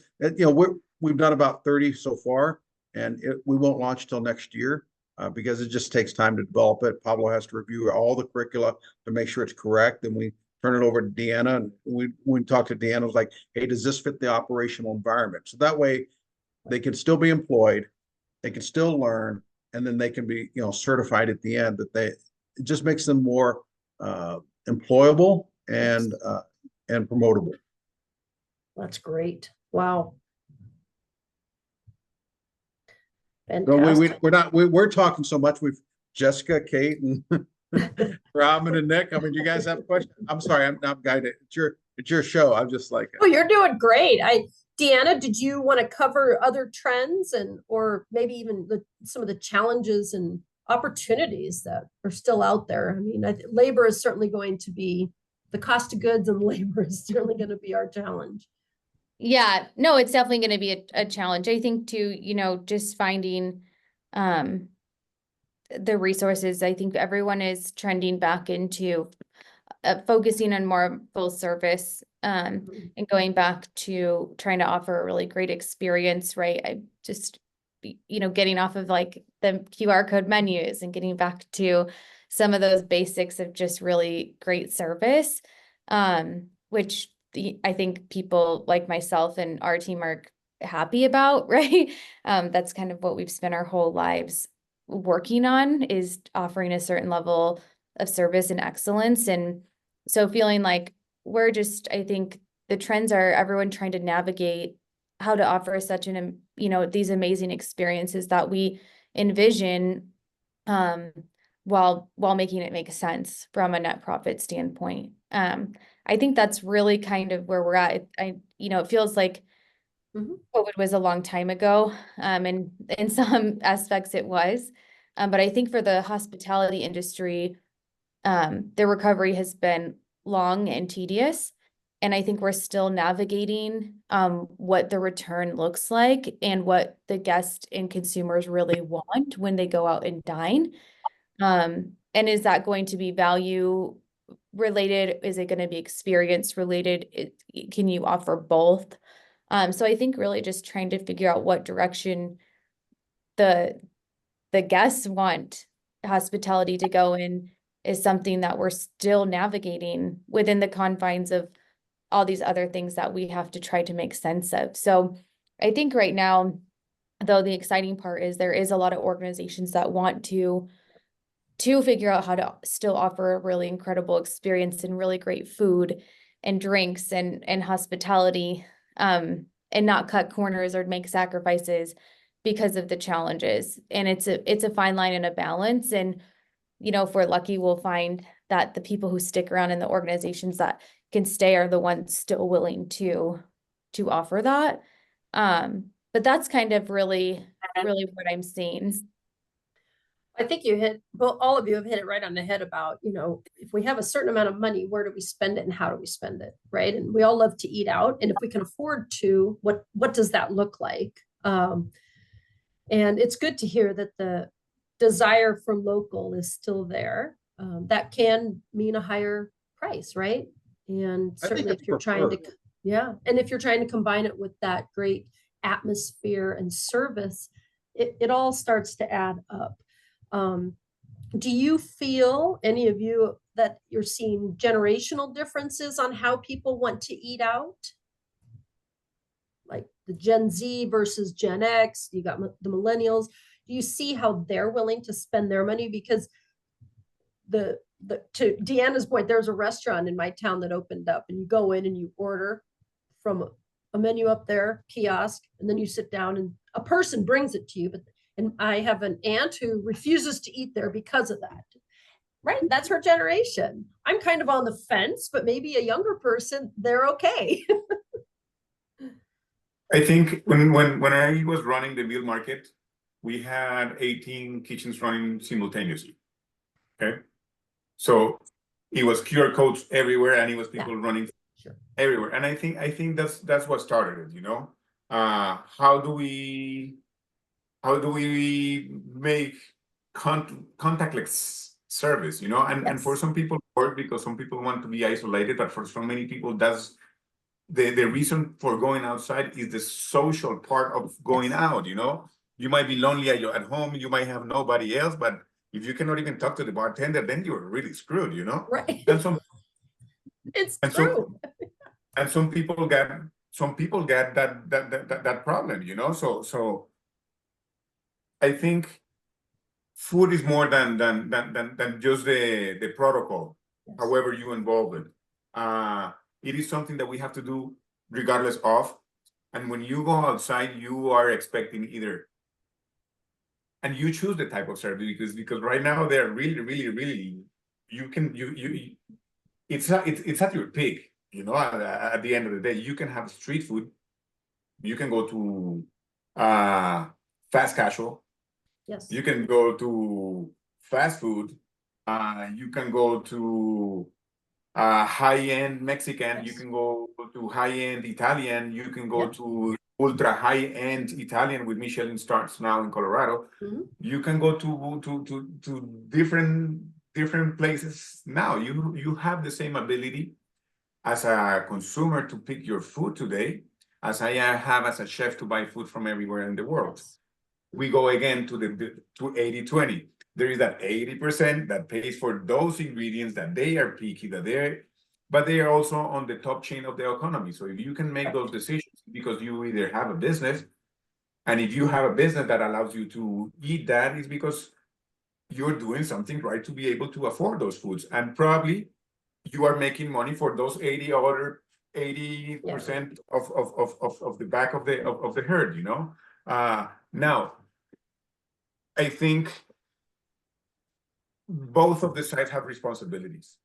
we've done about 30 so far, and we won't launch till next year because it just takes time to develop it. Pablo has to review all the curricula to make sure it's correct. Then we turn it over to Deanna, and we talk to Deanna, it was like, hey, does this fit the operational environment? So that way they can still be employed, they can still learn, and then they can be, certified at the end. It just makes them more employable and promotable. That's great. Wow. So we're talking so much. We've Jessica, Kate, and Robin and Nick. I mean, do you guys have questions? I'm sorry, I'm not guided. It's your show. I'm just like. Oh, you're doing great. Deanna, did you want to cover other trends or maybe even some of the challenges and opportunities that are still out there? I mean, labor is certainly going to be the cost of goods, and labor is certainly going to be our challenge. Yeah, no, it's definitely going to be a challenge. I think too, just finding the resources. I think everyone is trending back into focusing on more full service and going back to trying to offer a really great experience, right? I just, getting off of like the QR code menus and getting back to some of those basics of just really great service, which I think people like myself and our team are happy about, right? That's kind of what we've spent our whole lives working on, is offering a certain level of service and excellence. And so feeling like I think the trends are everyone trying to navigate how to offer such these amazing experiences that we envision, while making it make sense from a net profit standpoint. I think that's really kind of where we're at. It feels like COVID was a long time ago, and in some aspects it was, but I think for the hospitality industry, the recovery has been long and tedious, and I think we're still navigating what the return looks like and what the guests and consumers really want when they go out and dine. And is that going to be value related? Is it going to be experience related? Can you offer both? So I think really just trying to figure out what direction the guests want hospitality to go in is something that we're still navigating within the confines of all these other things that we have to try to make sense of. So I think right now, though, the exciting part is there is a lot of organizations that want to figure out how to still offer a really incredible experience and really great food and drinks and hospitality. and not cut corners or make sacrifices because of the challenges. And it's a fine line and a balance. And, you know, if we're lucky, we'll find that the people who stick around in the organizations that can stay are the ones still willing to offer that. But that's kind of really what I'm seeing. I think you hit, well, all of you have hit it right on the head about, you know, if we have a certain amount of money, where do we spend it and how do we spend it, right? And we all love to eat out. And if we can afford to, what does that look like? And it's good to hear that the desire for local is still there. That can mean a higher price, right? And I think certainly it's if you're trying to, preferred. yeah, and if you're trying to combine it with that great atmosphere and service, it all starts to add up. Do you feel, any of you, that you're seeing generational differences on how people want to eat out? Like the Gen Z versus Gen X, you got the millennials. Do you see how they're willing to spend their money? Because to Deanna's point, there's a restaurant in my town that opened up, and you go in and you order from a menu up there, kiosk, and then you sit down and a person brings it to you. And I have an aunt who refuses to eat there because of that. Right, that's her generation. I'm kind of on the fence, but maybe a younger person, they're okay. I think when I was running the meal market, we had 18 kitchens running simultaneously. Okay. So it was QR codes everywhere, and it was people running everywhere. And I think that's what started it, you know. How do we make contactless service, you know? And for some people work because some people want to be isolated, but for so many people, that's the reason for going outside is the social part of going out, you know. You might be lonely at home, you might have nobody else, but if you cannot even talk to the bartender, then you're really screwed, you know. Right. And some it's and true. some people get that problem, you know. So I think food is more than just the protocol, however you involve it. It is something that we have to do regardless of. And when you go outside, you are expecting either, and you choose the type of service because right now they're really it's at your peak, you know. At the end of the day, you can have street food, you can go to fast casual. Yes. You can go to fast food. You can go to high-end Mexican. Yes. You can go to high-end Italian. You can go Yeah. to ultra high-end Italian with Michelin stars now in Colorado. Mm-hmm. You can go to different places now. You have the same ability as a consumer to pick your food today as I have as a chef to buy food from everywhere in the world. Yes. We go again to 80-20. There is that 80% that pays for those ingredients that they are picky, but they are also on the top chain of the economy. So if you can make those decisions because you either have a business, and if you have a business that allows you to eat that, is because you're doing something right to be able to afford those foods. And probably you are making money for those 80% of the back of the herd, you know. Now, I think both of the sides have responsibilities.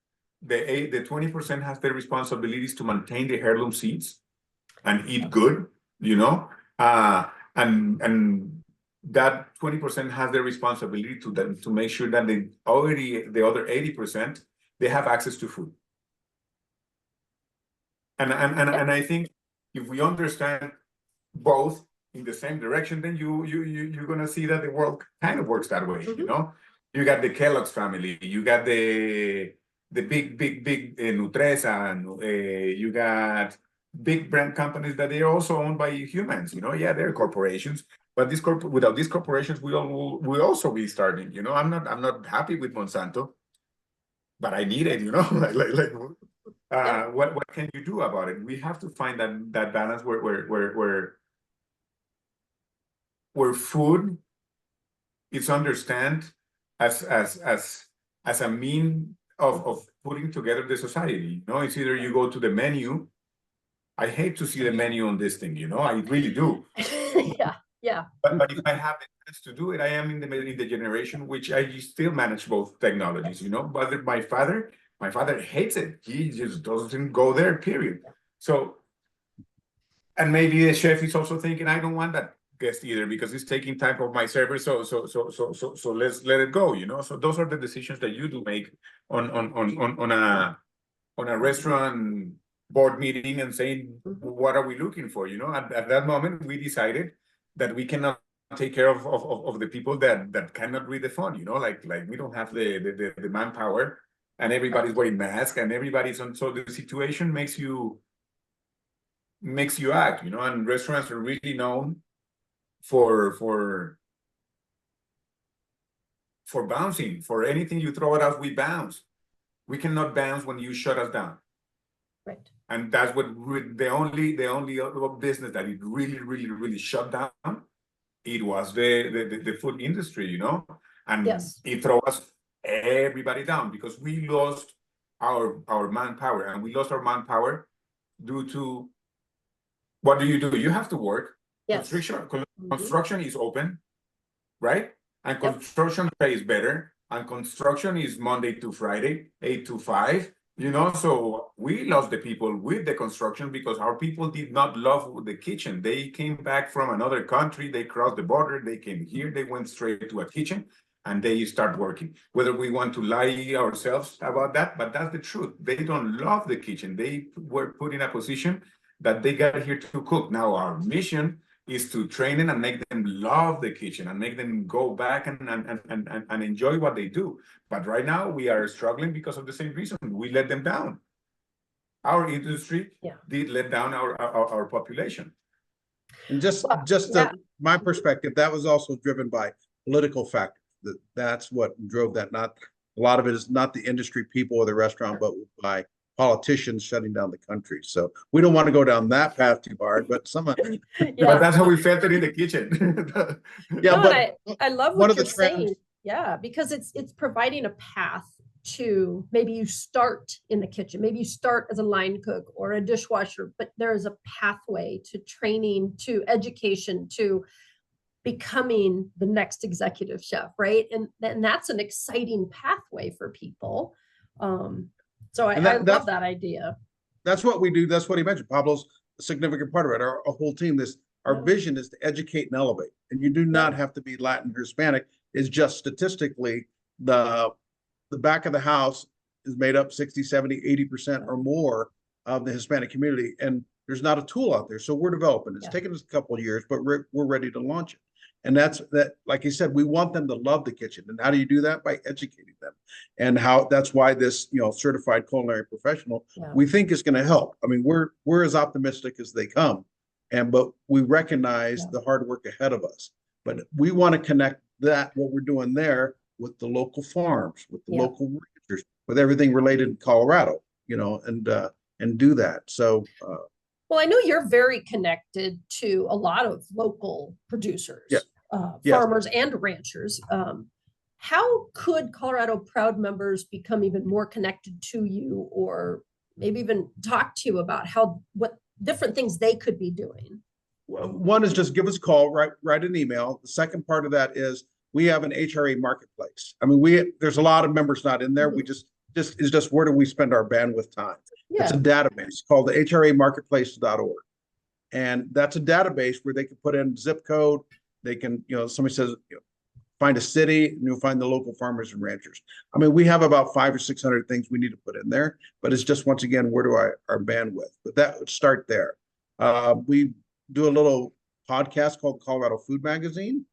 The 20% has their responsibilities to maintain the heirloom seeds and eat good, you know, and that 20% has the responsibility to make sure that the other 80% they have access to food. And I think if we understand both in the same direction, then you're gonna see that the world kind of works that way. Mm-hmm. You know, you got the Kellogg's family, you got the big Nutresa, and you got big brand companies that they're also owned by humans. You know, yeah, they're corporations, but without these corporations, we also be starving. You know, I'm not happy with Monsanto, but I need it. You know, what can you do about it? We have to find that balance where food is understood as a mean of putting together the society. You know, it's either you go to the menu I hate to see the menu on this thing, you know, I really do. Yeah. But if I have the chance to do it, I am in the generation which I still manage both technologies, you know. But my father hates it. He just doesn't go there, period. So, and maybe the chef is also thinking, I don't want that guest either because it's taking time of my server. So let's let it go, you know. So those are the decisions that you do make on a restaurant board meeting and saying, what are we looking for? You know, at that moment, we decided that we cannot take care of the people that cannot read the phone, you know, like we don't have the manpower and everybody's wearing masks and everybody's on. So the situation makes you act, you know, and restaurants are really known for bouncing. For anything you throw at us, we bounce. We cannot bounce when you shut us down. Right. And that's what the only business that it really shut down. It was the food industry, you know, and Yes. it throws us everybody down because we lost our manpower, and we lost our manpower due to what do? You have to work. Yes. Construction is open, right? And construction pays better, and construction is Monday to Friday, 8 to 5. You know, so we lost the people with the construction because our people did not love the kitchen. They came back from another country, they crossed the border, they came here, they went straight to a kitchen, and they start working. Whether we want to lie ourselves about that, but that's the truth. They don't love the kitchen. They were put in a position that they got here to cook. Now our mission is to train them and make them love the kitchen and make them go back and enjoy what they do. But right now we are struggling because of the same reason. We let them down. Our industry did let down our population. And just my perspective, that was also driven by political factors. That's what drove that. Not a lot of it is not the industry people or the restaurant, but by politicians shutting down the country. So we don't want to go down that path too hard, but But that's how we felt it in the kitchen. I love what you're saying. Yeah, because it's providing a path to maybe you start in the kitchen, maybe you start as a line cook or a dishwasher, but there is a pathway to training, to education, to becoming the next executive chef, right? And that's an exciting pathway for people. So I love that idea. That's what we do. That's what he mentioned. Pablo's a significant part of it. Our whole team, our vision is to educate and elevate. And you do not have to be Latin or Hispanic. It's just statistically, the back of the house is made up 60, 70, 80% or more of the Hispanic community. And there's not a tool out there. So we're developing. It's taken us a couple of years, but we're ready to launch it. And that's like you said, we want them to love the kitchen. And how do you do that? By educating them. And that's why this, certified culinary professional, we think is going to help. I mean, we're as optimistic as they come. But we recognize the hard work ahead of us. But we want to connect what we're doing there with the local farms, with the local ranchers, with everything related to Colorado, and do that. So well, I know you're very connected to a lot of local producers, farmers and ranchers. How could Colorado Proud members become even more connected to you, or maybe even talk to you about what different things they could be doing? Well, one is just give us a call, write an email. The second part of that is we have an HRA marketplace. I mean, there's a lot of members not in there. We just where do we spend our bandwidth time? It's a database called the hramarketplace.org. And that's a database where they can put in zip code. They can, somebody says, find a city and you'll find the local farmers and ranchers. I mean, we have about 500 or 600 things we need to put in there, but it's just, once again, where do our bandwidth? But that would start there. We do a little podcast called Colorado Food Magazine.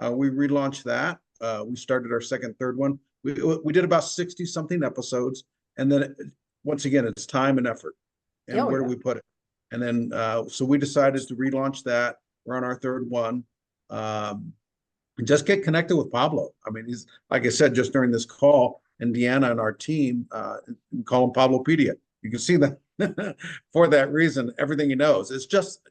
We relaunched that. We started our third one. We did about 60 something episodes. And then once again, it's time and effort. And where do we put it? And then, so we decided to relaunch that. We're on our third one. And just get connected with Pablo. I mean, he's, like I said, just during this call, and Deanna and our team, call him Pablopedia. You can see that for that reason, everything he knows. It's just,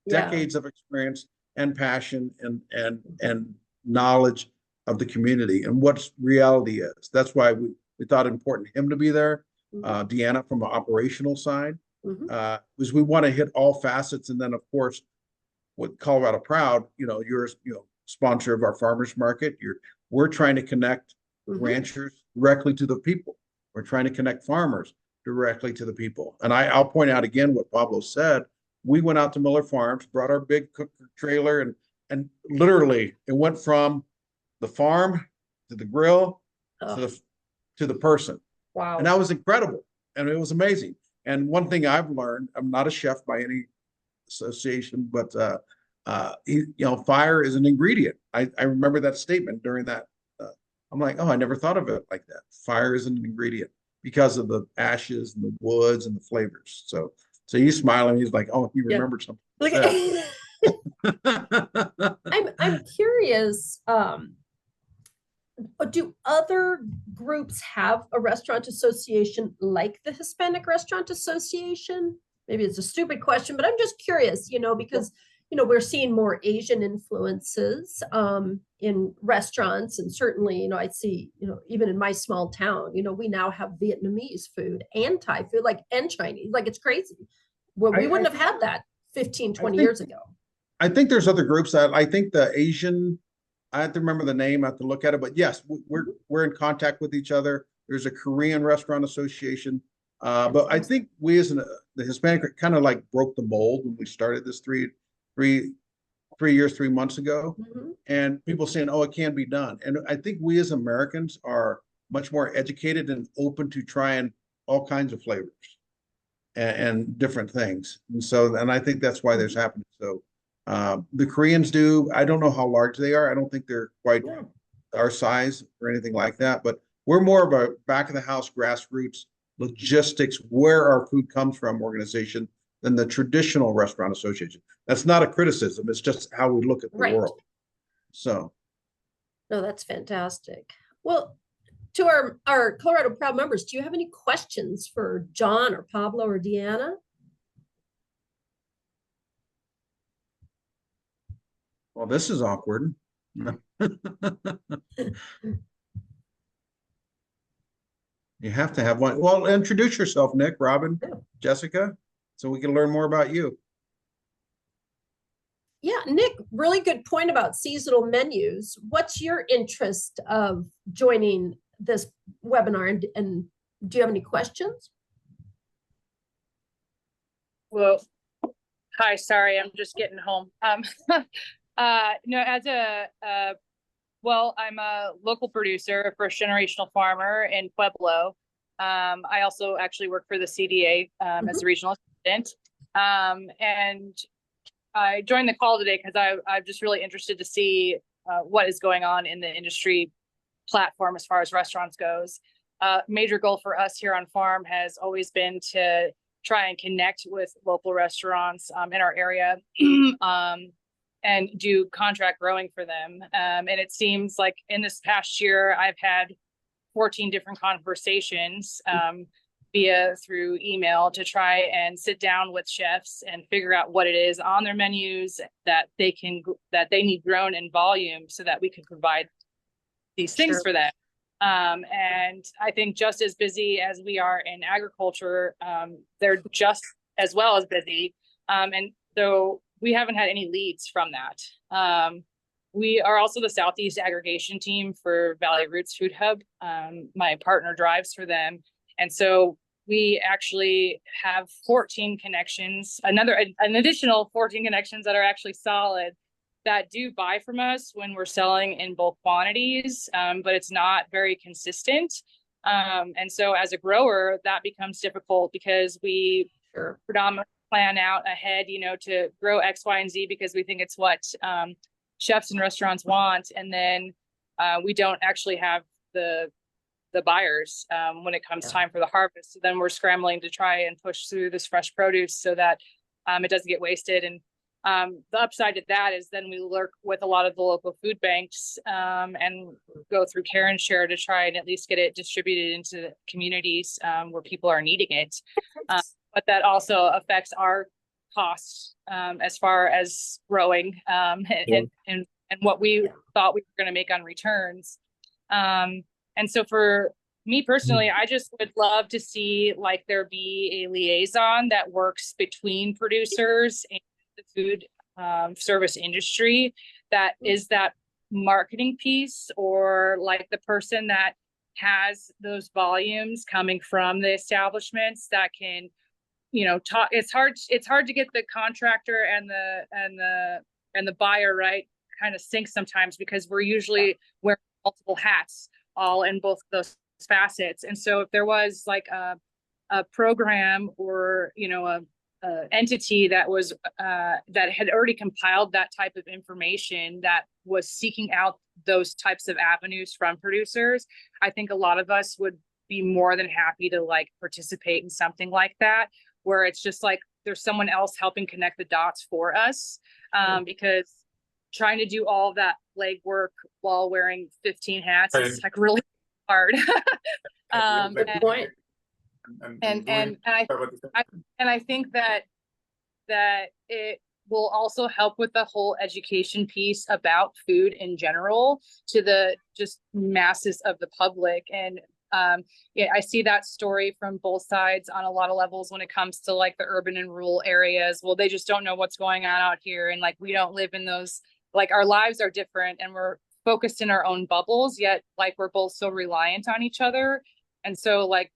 decades of experience and passion and knowledge of the community and what reality is. That's why we thought it important him to be there. Deanna from an operational side, is we want to hit all facets. And then, of course, with Colorado Proud, you're sponsor of our farmers market. We're trying to connect ranchers directly to the people. We're trying to connect farmers directly to the people. And I'll point out again what Pablo said. We went out to Miller Farms, brought our big cooker trailer, and literally it went from the farm to the grill to the person. Wow. And that was incredible. And it was amazing. And one thing I've learned, I'm not a chef by any association, but fire is an ingredient. I remember that statement during that. I'm like, oh, I never thought of it like that. Fire is an ingredient because of the ashes and the woods and the flavors. So he's smiling. He's like, oh, he remembered something. I'm curious. Do other groups have a restaurant association like the Hispanic Restaurant Association? Maybe it's a stupid question, but I'm just curious, because we're seeing more Asian influences in restaurants, and certainly, I see, even in my small town, we now have Vietnamese food and Thai food, and Chinese, it's crazy. Well, we wouldn't have had that 15, 20 years ago. I think there's other groups that I think the Asian, I have to remember the name, I have to look at it, but yes, we're in contact with each other. There's a Korean Restaurant Association. But I think we as the Hispanic kind of broke the mold when we started this 3 months ago, and people saying, oh, it can be done. And I think we as Americans are much more educated and open to trying all kinds of flavors and different things. And I think that's why there's happening. So the Koreans do, I don't know how large they are. I don't think they're quite our size or anything like that, but we're more of a back of the house, grassroots, logistics, where our food comes from organization than the traditional restaurant association. That's not a criticism. It's just how we look at the world. So. No, that's fantastic. Well, to our Colorado Proud members, do you have any questions for John or Pablo or Deanna? Well, this is awkward. You have to have one. Well, introduce yourself, Nick, Robin, Jessica, so we can learn more about you. Yeah, Nick, really good point about seasonal menus. What's your interest of joining this webinar, and do you have any questions? Well, hi, sorry, I'm just getting home. As I'm a local producer, a first generational farmer in Pueblo. I also actually work for the CDA as a regional assistant. And I joined the call today because I'm just really interested to see what is going on in the industry platform as far as restaurants goes. Major goal for us here on farm has always been to try and connect with local restaurants in our area. And do contract growing for them. And it seems like in this past year, I've had 14 different conversations through email to try and sit down with chefs and figure out what it is on their menus that they need grown in volume so that we can provide these things for them. And I think just as busy as we are in agriculture, they're just as well as busy. And so we haven't had any leads from that. We are also the Southeast aggregation team for Valley Roots Food Hub. My partner drives for them. And so we actually have 14 connections, an additional 14 connections that are actually solid that do buy from us when we're selling in bulk quantities, but it's not very consistent. And so as a grower, that becomes difficult because we predominantly plan out ahead, to grow X, Y, and Z because we think it's what chefs and restaurants want. And then we don't actually have the buyers when it comes time for the harvest. So then we're scrambling to try and push through this fresh produce so that it doesn't get wasted. And the upside to that is then we work with a lot of the local food banks and go through Care and Share to try and at least get it distributed into communities where people are needing it. But that also affects our costs as far as growing and what we thought we were going to make on returns. And so for me personally, I just would love to see like there be a liaison that works between producers and the food service industry, that is that marketing piece, or like the person that has those volumes coming from the establishments that can, you know, talk. It's hard to get the contractor and the buyer right kind of sync sometimes, because we're usually wearing multiple hats all in both those facets. And so if there was like a program, or, you know, a entity that was that had already compiled that type of information, that was seeking out those types of avenues from producers, I think a lot of us would be more than happy to like participate in something like that, where it's just like there's someone else helping connect the dots for us, because trying to do all of that legwork while wearing 15 hats is like really hard. Good point. And I think that it will also help with the whole education piece about food in general to the just masses of the public. And yeah, I see that story from both sides on a lot of levels when it comes to like the urban and rural areas. Well, they just don't know what's going on out here, and like we don't live in those, like our lives are different and we're focused in our own bubbles, yet like we're both so reliant on each other. And so like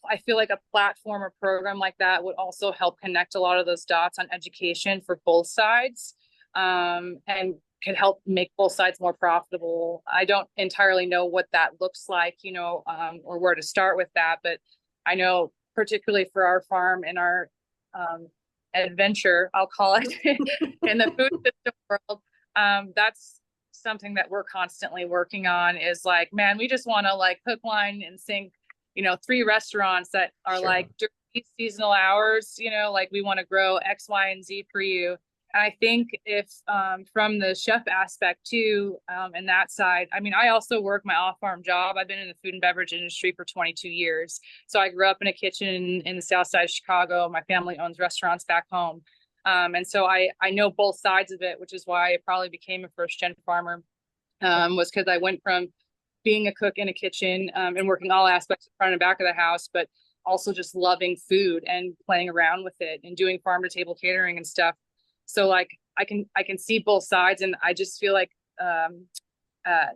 I feel like a platform or program like that would also help connect a lot of those dots on education for both sides, and could help make both sides more profitable. I don't entirely know what that looks like, you know, or where to start with that, but I know particularly for our farm and our adventure, I'll call it, in the food system world, that's something that we're constantly working on, is like, man, we just want to like hook, line, and sink, you know, 3 restaurants that are like during seasonal hours, you know, like we want to grow X, Y, and Z for you. And I think if from the chef aspect too, and that side, I mean, I also work my off-farm job. I've been in the food and beverage industry for 22 years. So I grew up in a kitchen in the South Side of Chicago. My family owns restaurants back home. And so I know both sides of it, which is why I probably became a first-gen farmer, was because I went from being a cook in a kitchen and working all aspects of front and back of the house, but also just loving food and playing around with it and doing farm to table catering and stuff. So like I can see both sides, and I just feel like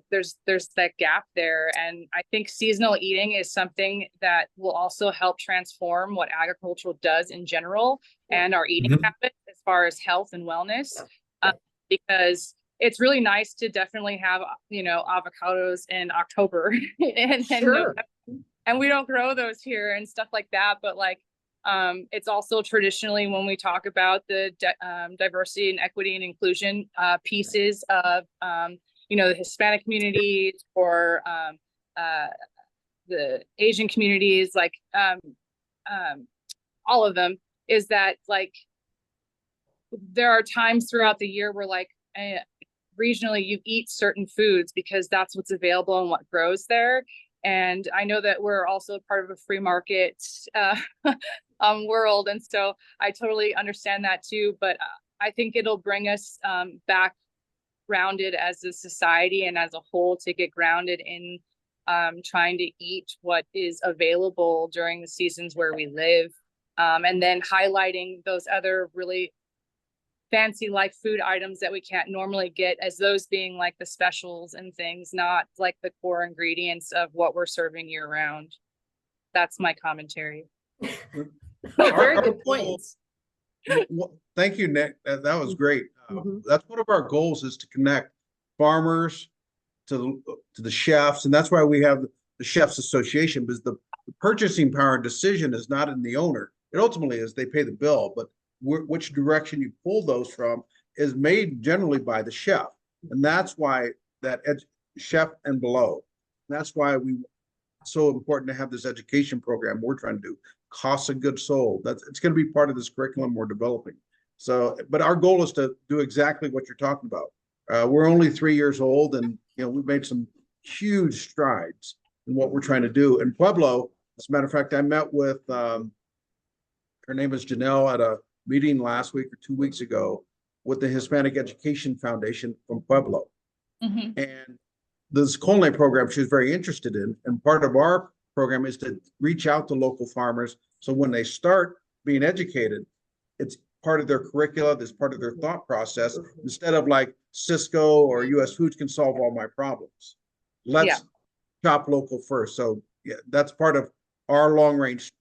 there's that gap there. And I think seasonal eating is something that will also help transform what agriculture does in general and our eating habits as far as health and wellness, because it's really nice to definitely have, you know, avocados in October and November. And we don't grow those here and stuff like that. But like, it's also traditionally when we talk about the diversity and equity and inclusion pieces of, you know, the Hispanic communities or the Asian communities, like all of them, is that like there are times throughout the year where like regionally you eat certain foods because that's what's available and what grows there. And I know that we're also part of a free market world. And so I totally understand that too. But I think it'll bring us back grounded as a society and as a whole, to get grounded in trying to eat what is available during the seasons where we live. And then highlighting those other really fancy like food items that we can't normally get as those being like the specials and things, not like the core ingredients of what we're serving year round. That's my commentary. Very good points. Thank you, Nick. That was great. That's one of our goals, is to connect farmers to the chefs. And that's why we have the Chefs Association, because the purchasing power and decision is not in the owner. It ultimately is they pay the bill, but which direction you pull those from is made generally by the chef. And that's why that chef and below. That's why it's so important to have this education program we're trying to do. Cost of goods sold. It's going to be part of this curriculum we're developing. So, but our goal is to do exactly what you're talking about. We're only 3 years old, and you know we've made some huge strides in what we're trying to do. In Pueblo, as a matter of fact, I met with her name is Janelle at a meeting last week or 2 weeks ago with the Hispanic Education Foundation from Pueblo. And this culinary program she was very interested in. And part of our program is to reach out to local farmers. So when they start being educated, it's part of their curricula, it's part of their thought process, instead of like Cisco or US Foods can solve all my problems. Let's shop local first. So yeah, that's part of our long range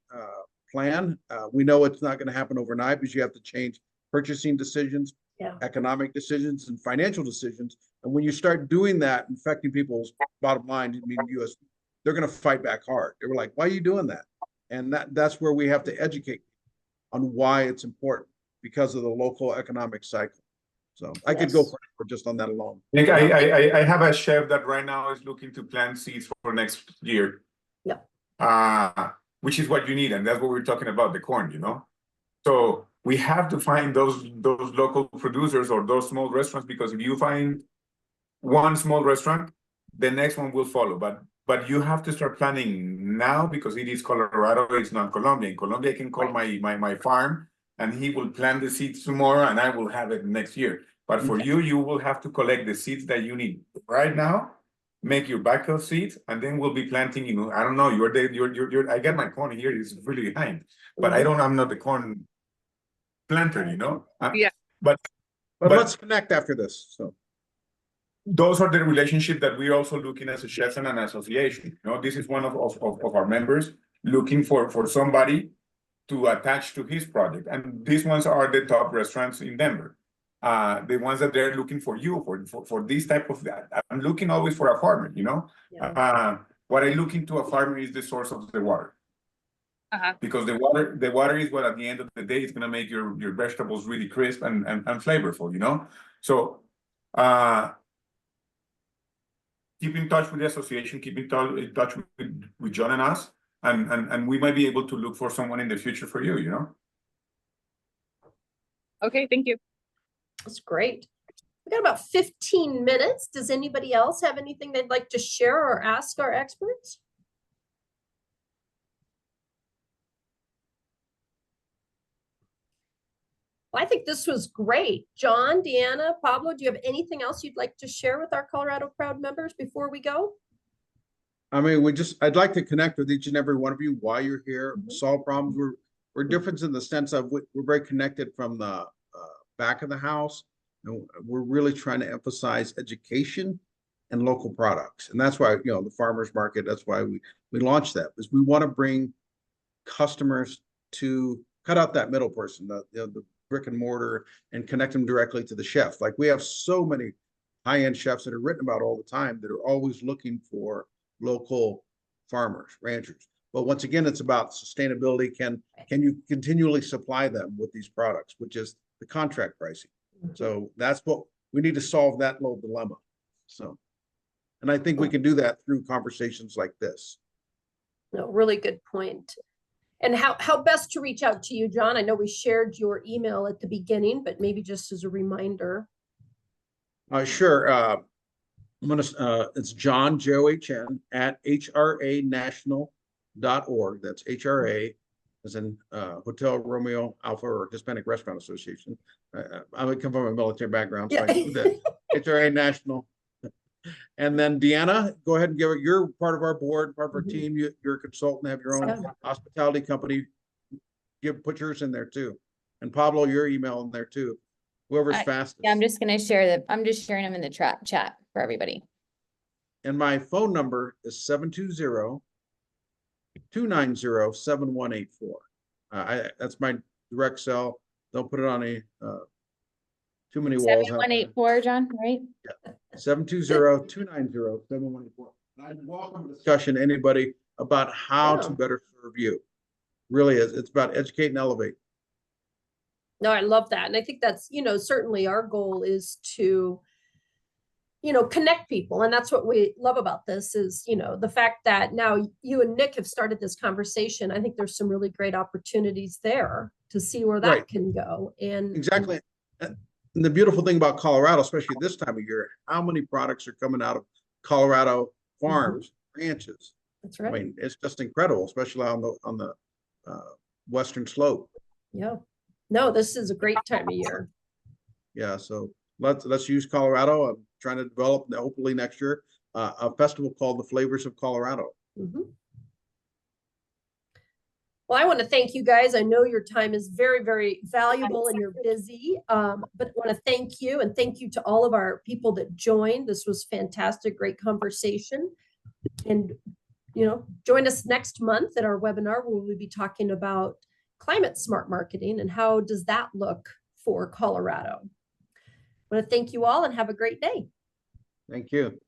plan. We know it's not going to happen overnight because you have to change purchasing decisions, economic decisions, and financial decisions. And when you start doing that, affecting people's bottom line, I mean, US, they're going to fight back hard. They were like, why are you doing that? And that's where we have to educate on why it's important, because of the local economic cycle. So I could go for just on that alone. I have a chef that right now is looking to plant seeds for next year. Which is what you need, and that's what we're talking about, the corn, you know? So we have to find those local producers or those small restaurants, because if you find one small restaurant, the next one will follow. But you have to start planning now, because it is Colorado, it's not Colombia. In Colombia, I can call my farm and he will plant the seeds tomorrow and I will have it next year. But for you, you will have to collect the seeds that you need right now, make your backup seeds, and then we'll be planting, you know, I don't know, I got my corn here, it's really behind, but I'm not the corn planter, you know? But let's connect after this, so. Those are the relationships that we're also looking as a chef and an association. You know, this is one of our members looking for somebody to attach to his project. And these ones are the top restaurants in Denver. The ones that they're looking for you for this type of that. I'm looking always for a farmer, you know. What I look into a farmer is the source of the water. Because the water is what at the end of the day is gonna make your vegetables really crisp and flavorful, you know. So keep in touch with the association, keep in touch with John and us, and we might be able to look for someone in the future for you, you know? Okay, thank you. That's great. We got about 15 minutes. Does anybody else have anything they'd like to share or ask our experts? Well, I think this was great. John, Deanna, Pablo, do you have anything else you'd like to share with our Colorado Crowd members before we go? I mean, I'd like to connect with each and every one of you while you're here, solve problems. We're different in the sense of we're very connected from the back of the house. And we're really trying to emphasize education and local products. And that's why, you know, the farmers market, that's why we launched that, because we want to bring customers to cut out that middle person, the brick and mortar, and connect them directly to the chef. Like we have so many high-end chefs that are written about all the time that are always looking for local farmers, ranchers. But once again, it's about sustainability. Can you continually supply them with these products, which is the contract pricing. So that's what we need to solve, that little dilemma. So, and I think we can do that through conversations like this. No, really good point. And how best to reach out to you, John? I know we shared your email at the beginning, but maybe just as a reminder. Sure. It's John, John, at HRAnational.org. That's HRA, as in Hotel Romeo Alpha or Hispanic Restaurant Association. I would come from a military background, so I do that. HRA National. And then Deanna, go ahead and give it. You're part of our board, part of our team. You're a consultant, have your own hospitality company. Put yours in there too. And Pablo, your email in there too. Whoever's fastest. Yeah, I'm just going to share that. I'm just sharing them in the chat for everybody. And my phone number is 720-290-7184. That's my direct cell. Don't put it on too many walls. 7184, John, right? Yeah. 720-290-7184. I'd welcome a discussion, anybody, about how to better serve you. Really is. It's about educate and elevate. No, I love that. And I think that's, you know, certainly our goal is to, you know, connect people. And that's what we love about this is, you know, the fact that now you and Nick have started this conversation. I think there's some really great opportunities there to see where that can go. And exactly. And the beautiful thing about Colorado, especially this time of year, how many products are coming out of Colorado farms, ranches. That's right. I mean, it's just incredible, especially on the western slope. Yeah. No, this is a great time of year. Yeah, so let's use Colorado. I'm trying to develop hopefully next year a festival called the Flavors of Colorado. Mhm. Well, I want to thank you guys. I know your time is very, very valuable and you're busy, but I want to thank you and thank you to all of our people that joined. This was fantastic, great conversation. And, join us next month at our webinar where we'll be talking about climate smart marketing and how does that look for Colorado. I want to thank you all and have a great day. Thank you.